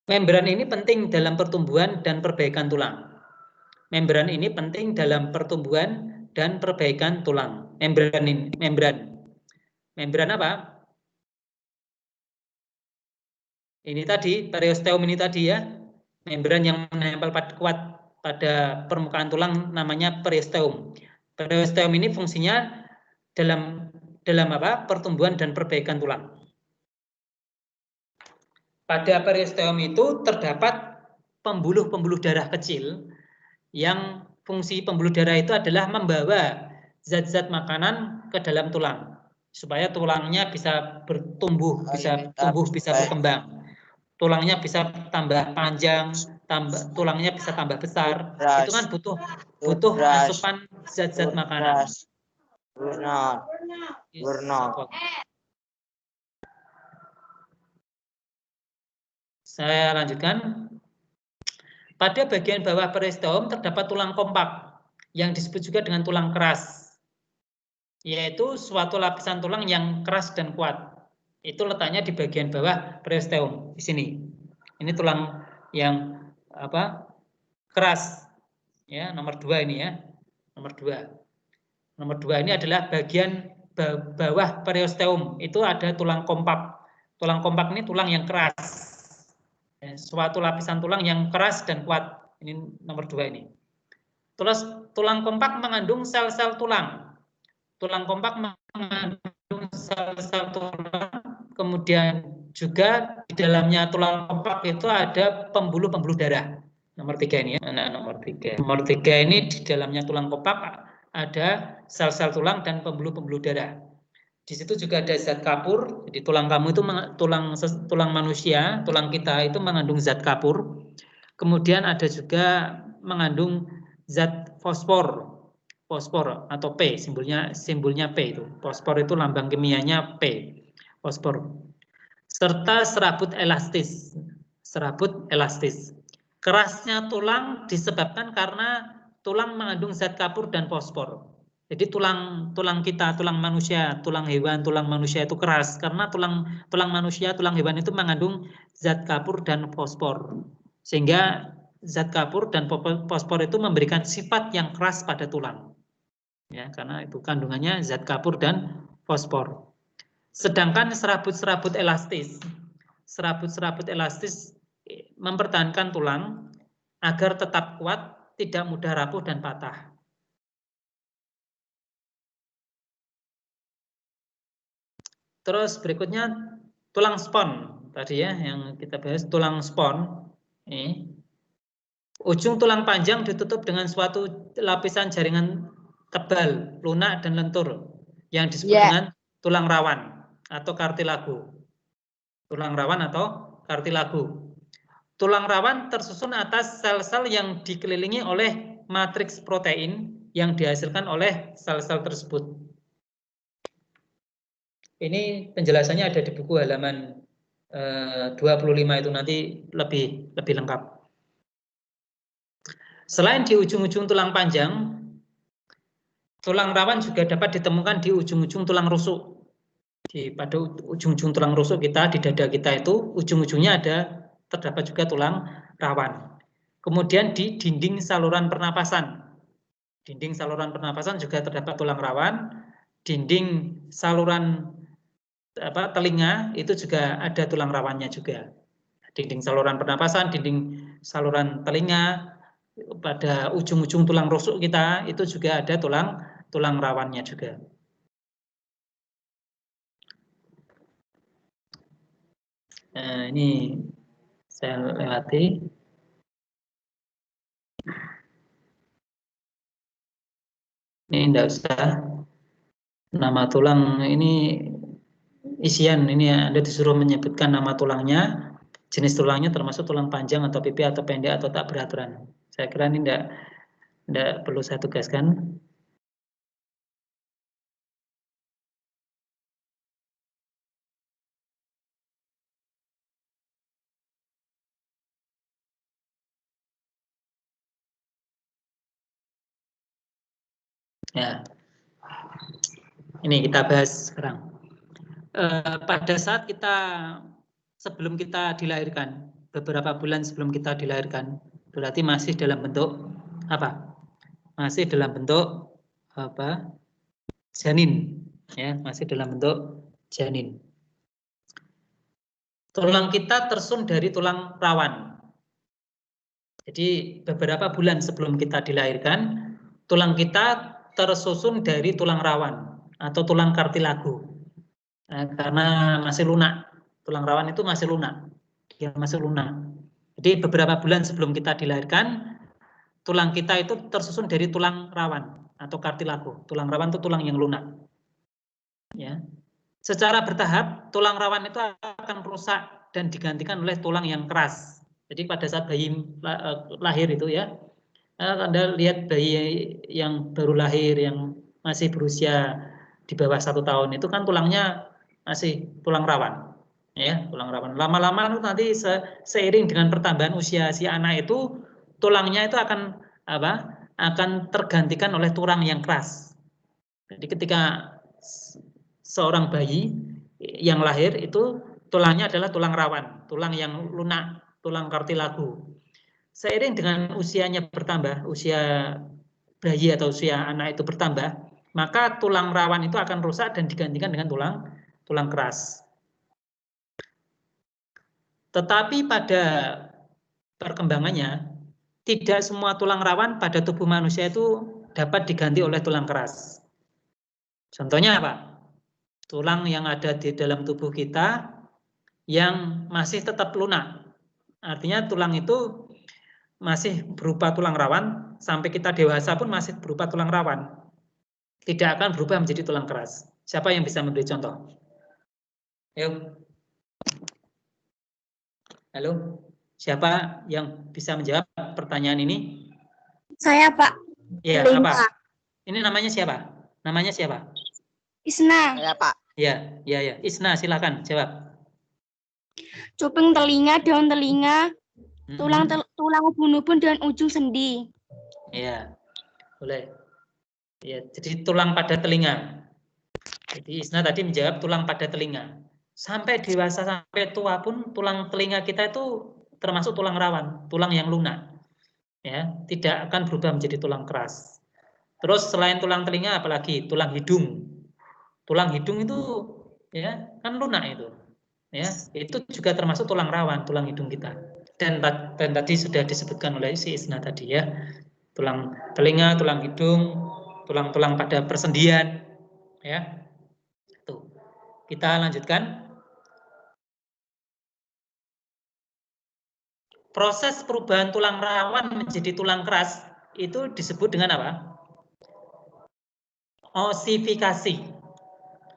Membran ini penting dalam pertumbuhan dan perbaikan tulang. Membran ini penting dalam pertumbuhan dan perbaikan tulang. Membran apa? Ini tadi, periosteum ini tadi ya. Membran yang menempel kuat pada permukaan tulang namanya periosteum. Periosteum ini fungsinya dalam pertumbuhan dan perbaikan tulang. Pada periosteum itu terdapat pembuluh-pembuluh darah kecil yang fungsi pembuluh darah itu adalah membawa zat-zat makanan ke dalam tulang supaya tulangnya bisa bertumbuh, bisa berkembang. Tulangnya bisa tambah panjang, tulangnya bisa tambah besar. Itu kan butuh asupan zat-zat makanan. Saya lanjutkan. Pada bagian bawah periosteum terdapat tulang kompak yang disebut juga dengan tulang keras, yaitu suatu lapisan tulang yang keras dan kuat. Itu letaknya di bagian bawah periosteum di sini. Ini tulang yang keras. Ya, nomor 2 ini ya. Nomor 2. Nomor 2 ini adalah bagian bawah periosteum. Itu ada tulang kompak. Tulang kompak ini tulang yang keras. Suatu lapisan tulang yang keras dan kuat. Ini nomor 2 ini. Terus tulang kompak mengandung sel-sel tulang. Tulang kompak mengandung sel-sel tulang. Kemudian juga di dalamnya tulang kompak itu ada pembuluh-pembuluh darah. Nomor 3 ini ya. Nah, nomor 3. Nomor 3 ini di dalamnya tulang kompak ada sel-sel tulang dan pembuluh-pembuluh darah. Di situ juga ada zat kapur. Jadi tulang kamu itu tulang manusia, tulang kita itu mengandung zat kapur. Kemudian ada juga mengandung zat fosfor atau P, simbolnya P itu. Fosfor itu lambang kimianya P, fosfor. Serta serabut elastis. Kerasnya tulang disebabkan karena tulang mengandung zat kapur dan fosfor. Jadi tulang kita, tulang manusia, tulang hewan, tulang manusia itu keras karena tulang manusia, tulang hewan itu mengandung zat kapur dan fosfor. Sehingga zat kapur dan fosfor itu memberikan sifat yang keras pada tulang. Ya, karena itu kandungannya zat kapur dan fosfor. Sedangkan serabut-serabut elastis mempertahankan tulang agar tetap kuat, tidak mudah rapuh dan patah. Terus berikutnya tulang spons tadi ya yang kita bahas, tulang spons. Ujung tulang panjang ditutup dengan suatu lapisan jaringan tebal, lunak dan lentur yang disebut dengan tulang rawan atau kartilago. Tulang rawan atau kartilago. Tulang rawan tersusun atas sel-sel yang dikelilingi oleh matriks protein yang dihasilkan oleh sel-sel tersebut. Ini penjelasannya ada di buku halaman 25 itu nanti lebih lengkap. Selain di ujung-ujung tulang panjang, tulang rawan juga dapat ditemukan di ujung-ujung tulang rusuk. Pada ujung-ujung tulang rusuk kita, di dada kita itu, ujung-ujungnya terdapat juga tulang rawan. Kemudian di dinding saluran pernapasan. Dinding saluran pernapasan juga terdapat tulang rawan. Dinding saluran telinga itu juga ada tulang rawannya juga. Dinding saluran pernapasan, dinding saluran telinga, pada ujung-ujung tulang rusuk kita itu juga ada tulang rawannya juga. Nah, ini saya lewati. Ini tidak usah. Nama tulang ini isian, ini Anda disuruh menyebutkan nama tulangnya, jenis tulangnya termasuk tulang panjang atau pipi atau pendek atau tak beraturan. Saya kira ini tidak perlu saya tugaskan. Ya, ini kita bahas sekarang. Pada saat sebelum kita dilahirkan, beberapa bulan sebelum kita dilahirkan, berarti masih dalam bentuk apa? Masih dalam bentuk janin, ya, masih dalam bentuk janin. Tulang kita tersusun dari tulang rawan. Jadi beberapa bulan sebelum kita dilahirkan, tulang kita tersusun dari tulang rawan atau tulang kartilago. Karena masih lunak, tulang rawan itu masih lunak, dia masih lunak. Jadi beberapa bulan sebelum kita dilahirkan, tulang kita itu tersusun dari tulang rawan atau kartilago. Tulang rawan itu tulang yang lunak. Ya. Secara bertahap, tulang rawan itu akan rusak dan digantikan oleh tulang yang keras. Jadi pada saat bayi lahir itu ya, Anda lihat bayi yang baru lahir yang masih berusia di bawah 1 tahun itu kan tulangnya masih tulang rawan, ya, tulang rawan. Lama-lama nanti seiring dengan pertambahan usia si anak itu, tulangnya itu akan tergantikan oleh tulang yang keras. Jadi ketika seorang bayi yang lahir itu tulangnya adalah tulang rawan, tulang yang lunak, tulang kartilago. Seiring dengan usianya bertambah, usia bayi atau usia anak itu bertambah, maka tulang rawan itu akan rusak dan digantikan dengan tulang keras. Tetapi pada perkembangannya, tidak semua tulang rawan pada tubuh manusia itu dapat diganti oleh tulang keras. Contohnya apa? Tulang yang ada di dalam tubuh kita yang masih tetap lunak. Artinya tulang itu masih berupa tulang rawan, sampai kita dewasa pun masih berupa tulang rawan. Tidak akan berubah menjadi tulang keras. Siapa yang bisa memberi contoh? Ayo. Halo, siapa yang bisa menjawab pertanyaan ini? Saya, Pak. Ya, apa? Ini namanya siapa? Namanya siapa? Isna. Ya, Pak. Ya. Isna, silakan jawab. Cuping telinga, daun telinga, tulang ubun-ubun dan ujung sendi. Ya, boleh. Ya, jadi tulang pada telinga. Jadi Isna tadi menjawab tulang pada telinga. Sampai dewasa, sampai tua pun tulang telinga kita itu termasuk tulang rawan, tulang yang lunak. Ya, tidak akan berubah menjadi tulang keras. Terus selain tulang telinga apalagi tulang hidung. Tulang hidung itu ya kan lunak itu. Ya, itu juga termasuk tulang rawan, tulang hidung kita. Dan tadi sudah disebutkan oleh si Isna tadi ya. Tulang telinga, tulang hidung, tulang-tulang pada persendian ya. Tuh. Kita lanjutkan. Proses perubahan tulang rawan menjadi tulang keras itu disebut dengan apa? Osifikasi.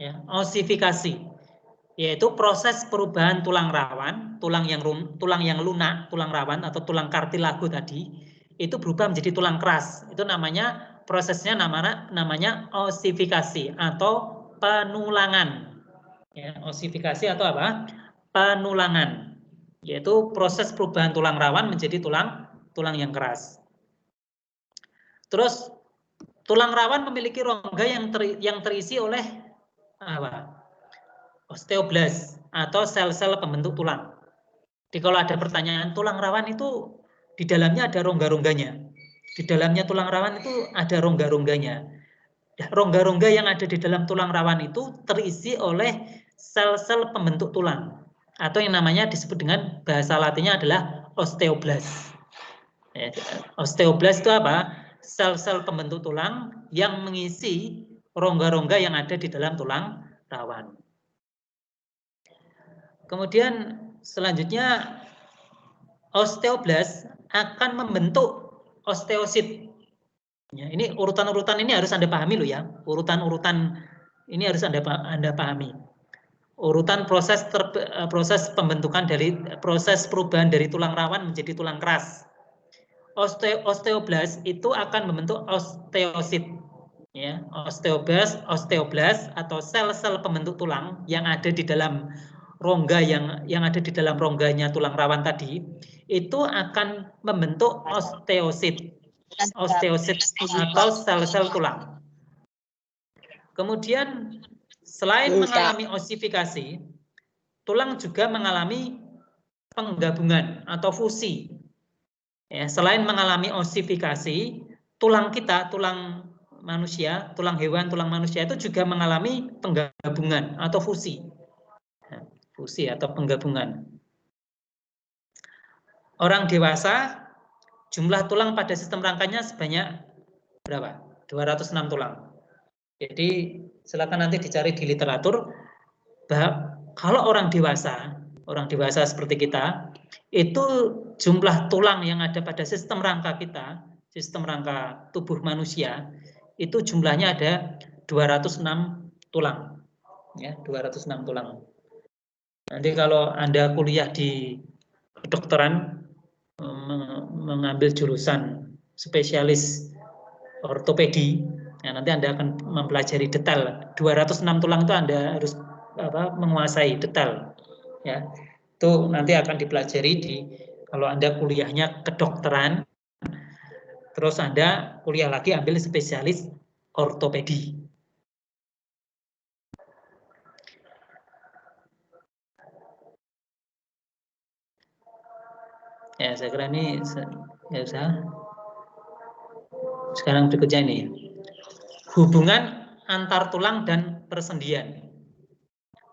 Ya, osifikasi. Yaitu proses perubahan tulang rawan, tulang yang lunak, tulang rawan atau tulang kartilago tadi, itu berubah menjadi tulang keras. Itu prosesnya namanya osifikasi atau penulangan. Ya, osifikasi atau apa? Penulangan, yaitu proses perubahan tulang rawan menjadi tulang yang keras. Terus tulang rawan memiliki rongga yang terisi oleh apa? Osteoblast atau sel-sel pembentuk tulang. Jadi kalau ada pertanyaan tulang rawan itu di dalamnya ada rongga-rongganya. Di dalamnya tulang rawan itu ada rongga-rongganya. Rongga-rongga yang ada di dalam tulang rawan itu terisi oleh sel-sel pembentuk tulang atau yang namanya disebut dengan bahasa latinnya adalah osteoblast. Osteoblast itu apa? Sel-sel pembentuk tulang yang mengisi rongga-rongga yang ada di dalam tulang rawan. Kemudian selanjutnya osteoblast akan membentuk osteosit. Ya, ini urutan-urutan ini harus Anda pahami loh ya. Urutan-urutan ini harus Anda pahami. Urutan proses pembentukan dari proses perubahan dari tulang rawan menjadi tulang keras. Osteoblast itu akan membentuk osteosit. Ya, osteoblast atau sel-sel pembentuk tulang yang ada di dalam rongga yang ada di dalam rongganya tulang rawan tadi itu akan membentuk osteosit atau sel-sel tulang. Kemudian selain mengalami osifikasi, tulang juga mengalami penggabungan atau fusi. Ya, selain mengalami osifikasi, tulang kita, tulang manusia, tulang hewan, tulang manusia itu juga mengalami penggabungan atau fusi. Fusi atau penggabungan. Orang dewasa jumlah tulang pada sistem rangkanya sebanyak berapa? 206 tulang. Jadi silakan nanti dicari di literatur bahwa kalau orang dewasa seperti kita, itu jumlah tulang yang ada pada sistem rangka kita, sistem rangka tubuh manusia, itu jumlahnya ada 206 tulang. Ya, 206 tulang. Nanti kalau Anda kuliah di kedokteran, mengambil jurusan spesialis ortopedi, ya nanti Anda akan mempelajari detail 206 tulang itu Anda harus menguasai detail, ya itu nanti akan dipelajari kalau Anda kuliahnya kedokteran, terus Anda kuliah lagi ambil spesialis ortopedi. Ya saya kira ini nggak usah. Sekarang berikutnya ini hubungan antar tulang dan persendian.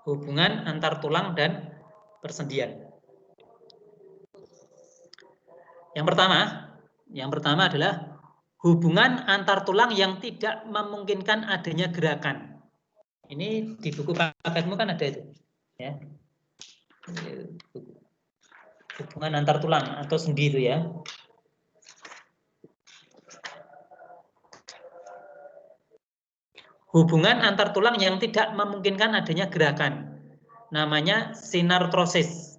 Hubungan antar tulang dan persendian. Yang pertama adalah hubungan antar tulang yang tidak memungkinkan adanya gerakan. Ini di buku paketmu kan ada itu, ya. Hubungan antar tulang atau sendi itu ya. Hubungan antar tulang yang tidak memungkinkan adanya gerakan, namanya sinartrosis.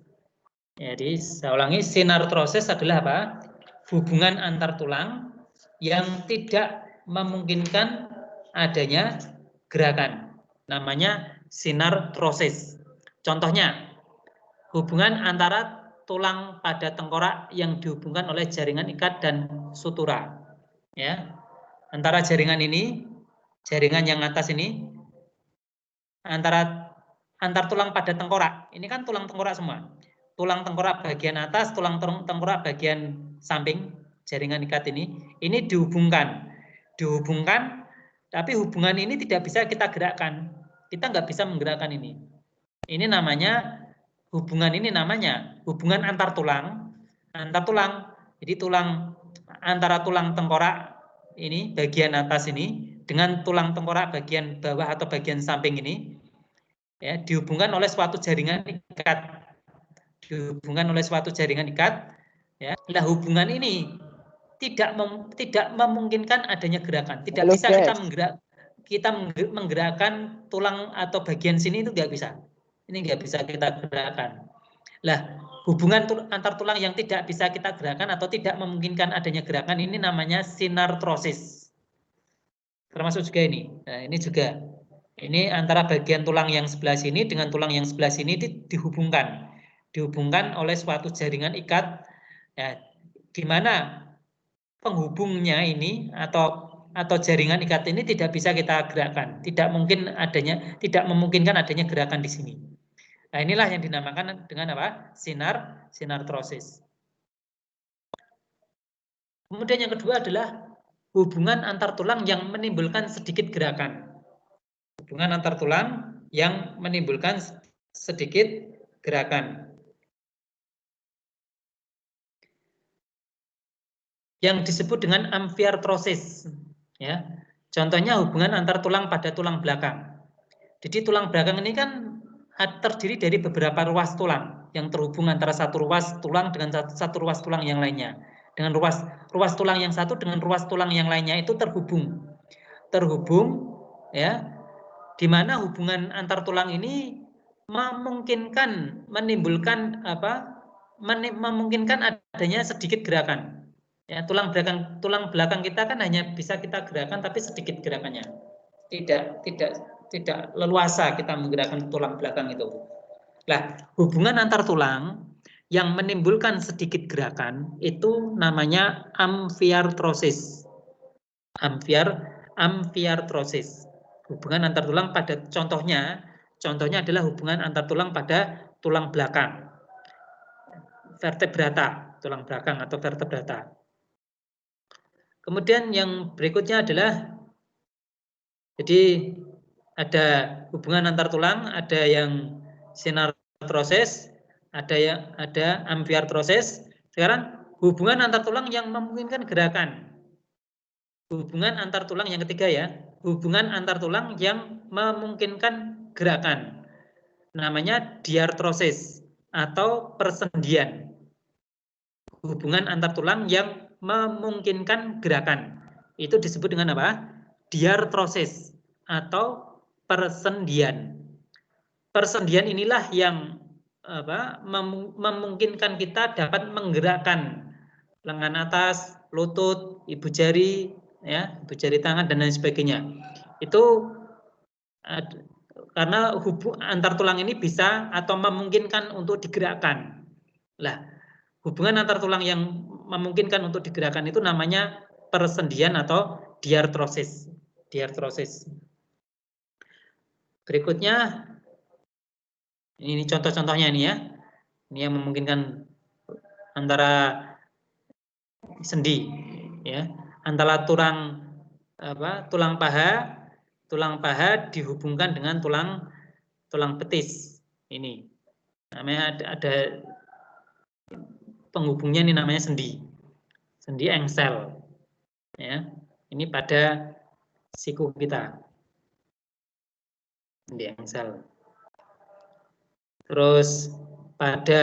Jadi saya ulangi, sinartrosis adalah apa? Hubungan antar tulang yang tidak memungkinkan adanya gerakan, namanya sinartrosis. Contohnya, hubungan antara tulang pada tengkorak yang dihubungkan oleh jaringan ikat dan sutura. Ya, antara jaringan ini, jaringan yang atas ini, antar tulang pada tengkorak. Ini kan tulang tengkorak semua. Tulang tengkorak bagian atas, tulang tengkorak bagian samping, jaringan ikat ini dihubungkan, tapi hubungan ini tidak bisa kita gerakkan. Kita nggak bisa menggerakkan ini. Ini namanya hubungan antar tulang. Jadi antara tulang tengkorak ini bagian atas ini dengan tulang tengkorak bagian bawah atau bagian samping ini, ya, dihubungkan oleh suatu jaringan ikat. Ya. Nah, hubungan ini tidak memungkinkan adanya gerakan. Tidak bisa kita menggerakkan tulang atau bagian sini, itu nggak bisa. Ini nggak bisa kita gerakkan. Lah, hubungan antar tulang yang tidak bisa kita gerakan atau tidak memungkinkan adanya gerakan ini namanya sinartrosis. Termasuk juga ini. Nah, ini juga Ini antara bagian tulang yang sebelah sini dengan tulang yang sebelah sini dihubungkan oleh suatu jaringan ikat, ya, di mana penghubungnya ini atau jaringan ikat ini tidak bisa kita gerakkan, tidak memungkinkan adanya gerakan di sini. Nah, inilah yang dinamakan dengan apa? Sinartrosis. Kemudian yang kedua adalah hubungan antar tulang yang menimbulkan sedikit gerakan. Hubungan antar tulang yang menimbulkan sedikit gerakan. Yang disebut dengan amfiartrosis. Ya. Contohnya hubungan antar tulang pada tulang belakang. Jadi tulang belakang ini kan terdiri dari beberapa ruas tulang yang terhubung antara satu ruas tulang dengan satu ruas tulang yang lainnya. Dengan ruas tulang yang satu dengan ruas tulang yang lainnya itu terhubung, ya, di mana hubungan antar tulang ini memungkinkan memungkinkan adanya sedikit gerakan. Ya, tulang belakang kita kan hanya bisa kita gerakan tapi sedikit gerakannya. Tidak leluasa kita menggerakkan tulang belakang itu. Nah, hubungan antar tulang yang menimbulkan sedikit gerakan itu namanya amfiartrosis. Amfiartrosis. Hubungan antar tulang pada contohnya adalah hubungan antar tulang pada tulang belakang. Vertebrata, tulang belakang atau vertebrata. Kemudian yang berikutnya adalah jadi ada hubungan antar tulang, ada yang sinartrosis, ada amfiartrosis. Sekarang hubungan antar tulang yang memungkinkan gerakan. Hubungan antar tulang yang ketiga ya, hubungan antar tulang yang memungkinkan gerakan. Namanya diartrosis atau persendian. Hubungan antar tulang yang memungkinkan gerakan. Itu disebut dengan apa? Diartrosis atau persendian. Persendian inilah yang memungkinkan kita dapat menggerakkan lengan atas, lutut, ibu jari, ya, ibu jari tangan dan lain sebagainya. Itu karena antar tulang ini bisa atau memungkinkan untuk digerakkan. Lah, hubungan antar tulang yang memungkinkan untuk digerakkan itu namanya persendian atau diartrosis. Berikutnya, ini contoh-contohnya ini ya. Ini yang memungkinkan antara sendi, ya, antara tulang paha dihubungkan dengan tulang betis. Ini namanya ada penghubungnya, ini namanya sendi engsel. Ya, ini pada siku kita. Sendi engsel. Terus pada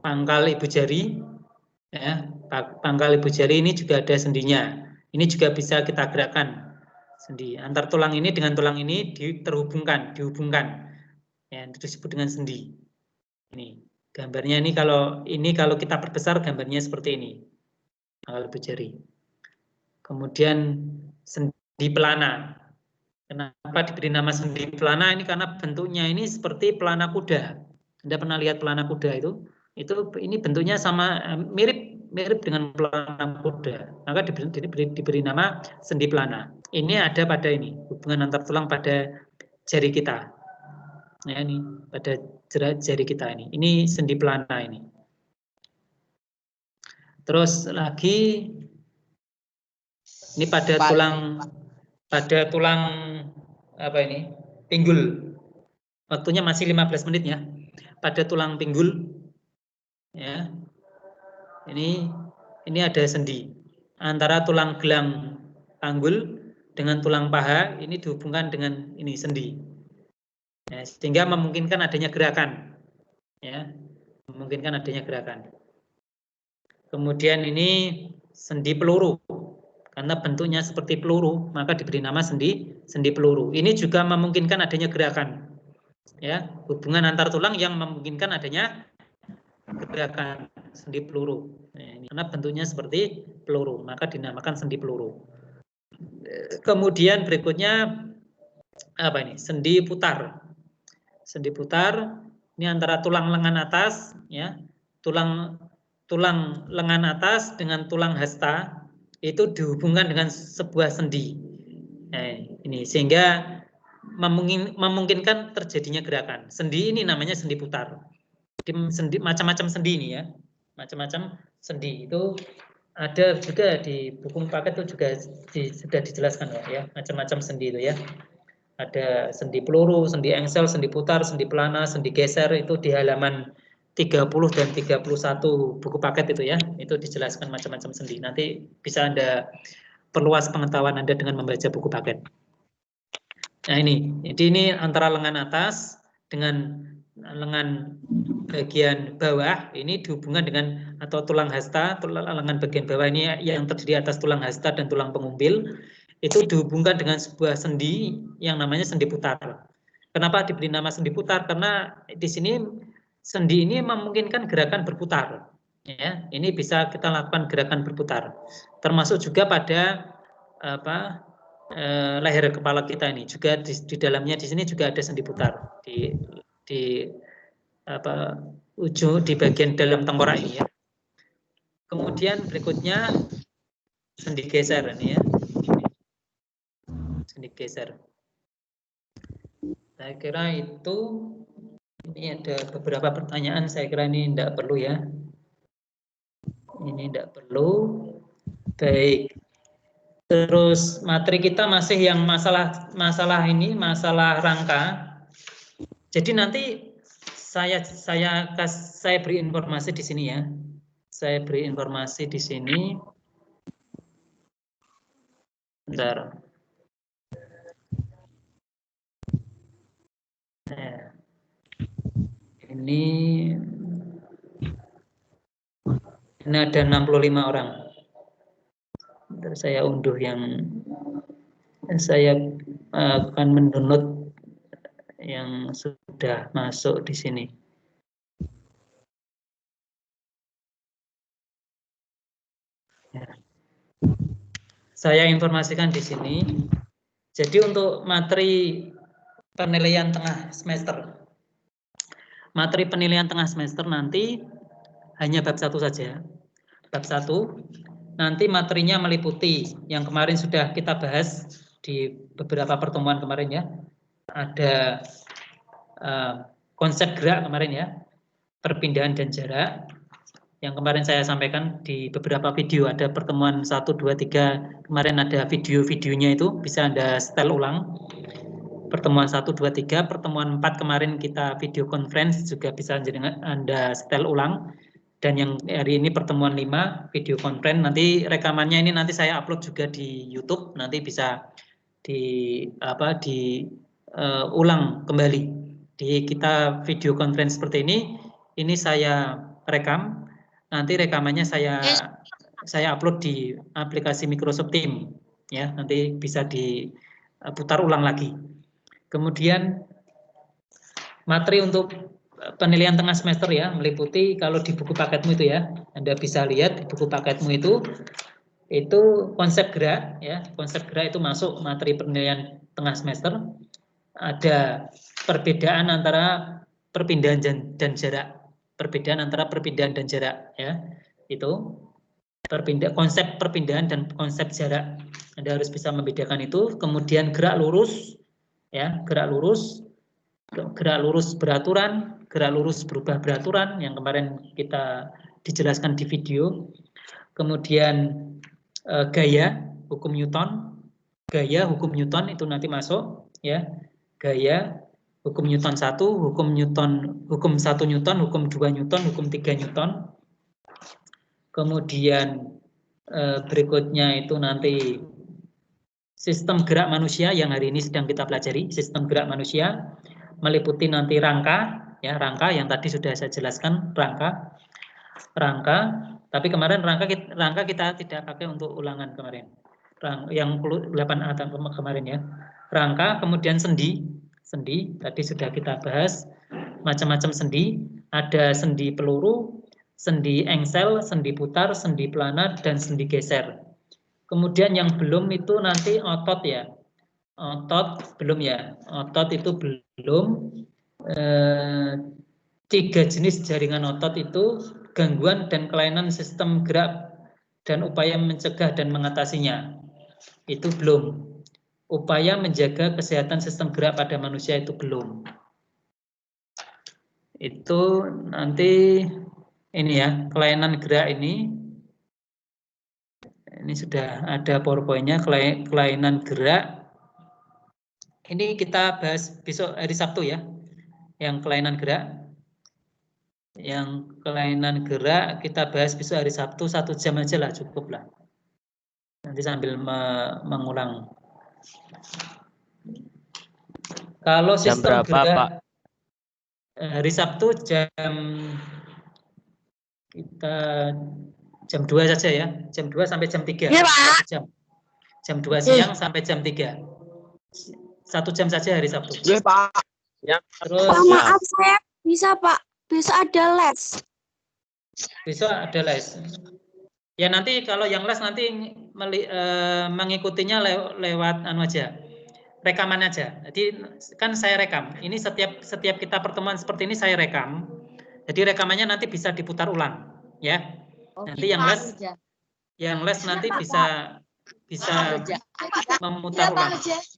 pangkal ibu jari, ya, pangkal ibu jari ini juga ada sendinya. Ini juga bisa kita gerakkan. Sendi antar tulang ini dengan tulang ini dihubungkan. Ya, itu disebut dengan sendi. Ini gambarnya kalau kita perbesar gambarnya seperti ini. Pangkal ibu jari. Kemudian sendi pelana. Kenapa diberi nama sendi pelana? Ini karena bentuknya ini seperti pelana kuda. Anda pernah lihat pelana kuda itu? Ini bentuknya sama, mirip dengan pelana kuda. Maka diberi nama sendi pelana. Ini ada pada ini, hubungan antar tulang pada jari kita. Ya, ini pada jari kita ini. Ini sendi pelana ini. Terus lagi ini pada tulang apa ini? Pinggul. Waktunya masih 15 menit ya. Pada tulang pinggul, ya. Ini ada sendi antara tulang gelang panggul dengan tulang paha, ini dihubungkan dengan ini sendi. Ya, sehingga memungkinkan adanya gerakan. Ya, memungkinkan adanya gerakan. Kemudian ini sendi peluru. Karena bentuknya seperti peluru, maka diberi nama sendi peluru. Ini juga memungkinkan adanya gerakan. Ya, hubungan antar tulang yang memungkinkan adanya gerakan, sendi peluru. Nah, ini karena bentuknya seperti peluru, maka dinamakan sendi peluru. Kemudian berikutnya apa ini? Sendi putar. Sendi putar ini antara tulang lengan atas, ya, tulang lengan atas dengan tulang hasta itu dihubungkan dengan sebuah sendi. Nah, ini sehingga memungkinkan terjadinya gerakan. Sendi ini namanya sendi putar. Sendi macam-macam sendi ini ya, macam-macam sendi itu ada juga di buku paket itu juga sudah dijelaskan ya, macam-macam sendi itu ya. Ada sendi peluru, sendi engsel, sendi putar, sendi pelana, sendi geser itu di halaman 30 dan 31 buku paket itu ya. Itu dijelaskan macam-macam sendi. Nanti bisa Anda perluas pengetahuan Anda dengan membaca buku paket. Nah ini, jadi ini antara lengan atas dengan lengan bagian bawah ini dihubungkan dengan atau tulang hasta, lengan bagian bawah ini yang terdiri atas tulang hasta dan tulang pengumbil itu dihubungkan dengan sebuah sendi yang namanya sendi putar. Kenapa diberi nama sendi putar? Karena di sini sendi ini memungkinkan gerakan berputar. Ya, ini bisa kita lakukan gerakan berputar. Termasuk juga pada leher kepala kita ini juga di dalamnya di sini juga ada sendi putar di ujung di bagian dalam tengkorak ini ya. Kemudian berikutnya sendi geser ini ya. Sendi geser. Saya kira itu, ini ada beberapa pertanyaan, saya kira ini tidak perlu ya. Ini tidak perlu. Baik. Terus materi kita masih yang masalah ini, masalah rangka. Jadi nanti saya beri informasi di sini ya. Saya beri informasi di sini. Bentar. Nah, ini ada 65 orang. Bentar, saya unduh yang saya akan mendownload yang sudah masuk di sini. Ya. Saya informasikan di sini. Jadi untuk materi penilaian tengah semester, materi penilaian tengah semester nanti hanya bab 1 saja. Bab 1 nanti materinya meliputi yang kemarin sudah kita bahas di beberapa pertemuan kemarin ya. Ada konsep gerak kemarin ya, perpindahan dan jarak. Yang kemarin saya sampaikan di beberapa video, ada pertemuan 1, 2, 3, kemarin ada video-videonya itu, bisa Anda setel ulang. Pertemuan 1, 2, 3, pertemuan 4 kemarin kita video conference juga bisa Anda setel ulang. Dan yang hari ini pertemuan 5 video conference, nanti rekamannya ini nanti saya upload juga di YouTube, nanti bisa ulang kembali. Di kita video conference seperti ini saya rekam. Nanti rekamannya saya upload di aplikasi Microsoft Teams ya, nanti bisa diputar ulang lagi. Kemudian materi untuk penilaian tengah semester ya, meliputi kalau di buku paketmu itu ya, Anda bisa lihat di buku paketmu itu konsep gerak ya, konsep gerak itu masuk materi penilaian tengah semester. Ada perbedaan antara perpindahan dan jarak. Perbedaan antara perpindahan dan jarak ya, itu konsep perpindahan dan konsep jarak, Anda harus bisa membedakan itu. Kemudian gerak lurus ya, gerak lurus beraturan, gerak lurus berubah beraturan yang kemarin kita dijelaskan di video. Kemudian gaya hukum Newton itu nanti masuk ya, gaya hukum Newton 1, hukum 1 Newton, hukum 2 Newton, hukum 3 Newton. Kemudian berikutnya itu nanti sistem gerak manusia yang hari ini sedang kita pelajari. Sistem gerak manusia meliputi nanti rangka ya, rangka yang tadi sudah saya jelaskan, rangka. Tapi kemarin rangka kita tidak pakai untuk ulangan kemarin. Yang 8A kemarin ya. Rangka, kemudian sendi tadi sudah kita bahas macam-macam sendi, ada sendi peluru, sendi engsel, sendi putar, sendi pelana, dan sendi geser. Kemudian yang belum itu nanti otot ya, Otot belum ya. Otot itu belum. 3 jenis jaringan otot itu gangguan dan kelainan sistem gerak dan upaya mencegah dan mengatasinya. Itu belum. Upaya menjaga kesehatan sistem gerak pada manusia itu belum. Itu nanti ini ya, kelainan gerak ini sudah ada PowerPoint-nya, kelainan gerak. Ini kita bahas besok hari Sabtu ya, yang kelainan gerak. Yang kelainan gerak kita bahas besok hari Sabtu, 1 jam aja lah, cukup lah. Nanti sambil mengulang. Kalau sistem berapa, gerak Pak? hari Sabtu kita jam 2 saja ya, jam 2 sampai jam 3. Iya, Pak. Jam 2 siang sampai jam 3. 1 jam saja hari Sabtu. Iya, Pak. Ya. Terus Pak, maaf saya bisa Pak. Besok ada les. Besok ada les. Ya nanti kalau yang les nanti mengikutinya lewat anu aja, rekaman aja. Jadi kan saya rekam. Ini setiap kita pertemuan seperti ini saya rekam. Jadi rekamannya nanti bisa diputar ulang, ya. Nanti yang les nanti bisa memutar ulang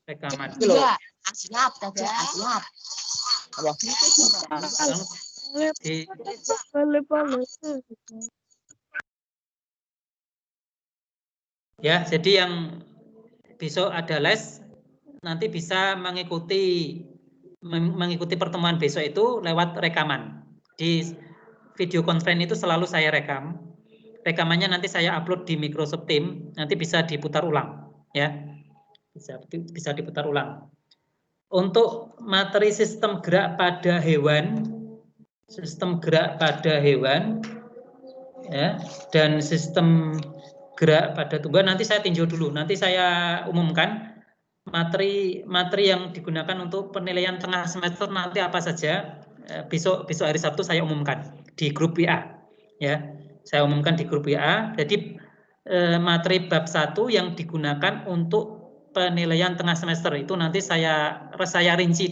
rekaman. Siap. Ya, jadi yang besok ada les nanti bisa mengikuti pertemuan besok itu lewat rekaman. Di video conference itu selalu saya rekam. Rekamannya nanti saya upload di Microsoft Teams, nanti bisa diputar ulang, ya. Bisa diputar ulang. Untuk materi sistem gerak pada hewan, ya, dan sistem gerak pada tumbuhan nanti saya tinjau dulu. Nanti saya umumkan materi yang digunakan untuk penilaian tengah semester nanti apa saja. Besok hari Sabtu saya umumkan di grup WA, ya. Saya umumkan di grup WA. Jadi materi bab 1 yang digunakan untuk penilaian tengah semester itu nanti saya rinci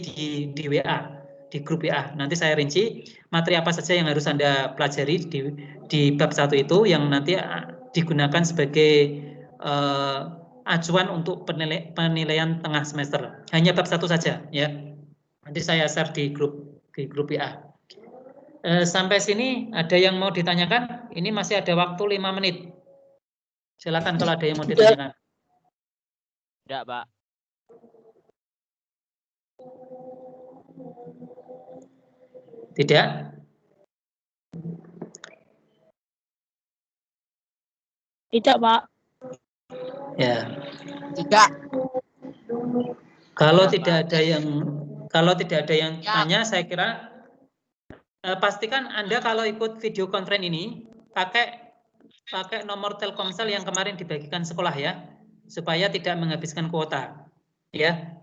di WA, di grup WA. Nanti saya rinci materi apa saja yang harus Anda pelajari di bab 1 itu yang nanti digunakan sebagai acuan untuk penilaian tengah semester. Hanya bab 1 saja, ya. Nanti saya share di grup WA. Sampai sini ada yang mau ditanyakan? Ini masih ada waktu 5 menit. Silakan kalau ada yang mau ditanyakan. Tidak, Pak. Tidak? Tidak, Pak. Ya. Tidak. Kalau tidak ada yang tanya, saya kira pastikan Anda kalau ikut video conference ini pakai nomor Telkomsel yang kemarin dibagikan sekolah ya, supaya tidak menghabiskan kuota. Ya.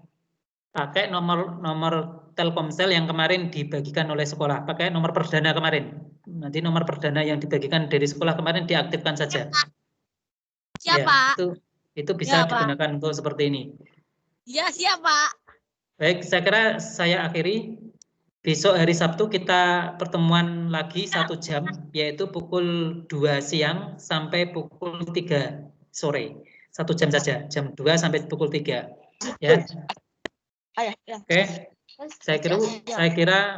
Pakai nomor Telkomsel yang kemarin dibagikan oleh sekolah, pakai nomor perdana kemarin. Nanti nomor perdana yang dibagikan dari sekolah kemarin diaktifkan saja. Siap, ya, itu bisa digunakan untuk seperti ini. Ya, siap, Pak. Baik, saya kira saya akhiri. Besok hari Sabtu kita pertemuan lagi 1 jam, yaitu pukul 2 siang sampai pukul 3 sore. 1 jam saja, jam 2 sampai pukul 3. Ya. Oke. Saya kira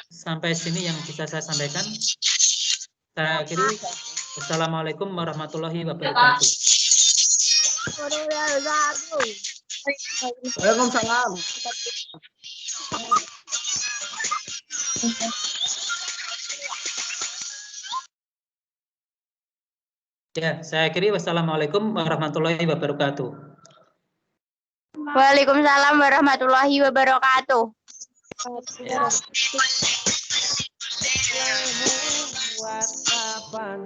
sampai sini yang bisa saya sampaikan. Saya akhiri. Wassalamualaikum warahmatullahi wabarakatuh. Waalaikumsalam. Ya, saya akhiri. Wassalamualaikum warahmatullahi wabarakatuh. Waalaikumsalam warahmatullahi wabarakatuh. Ya.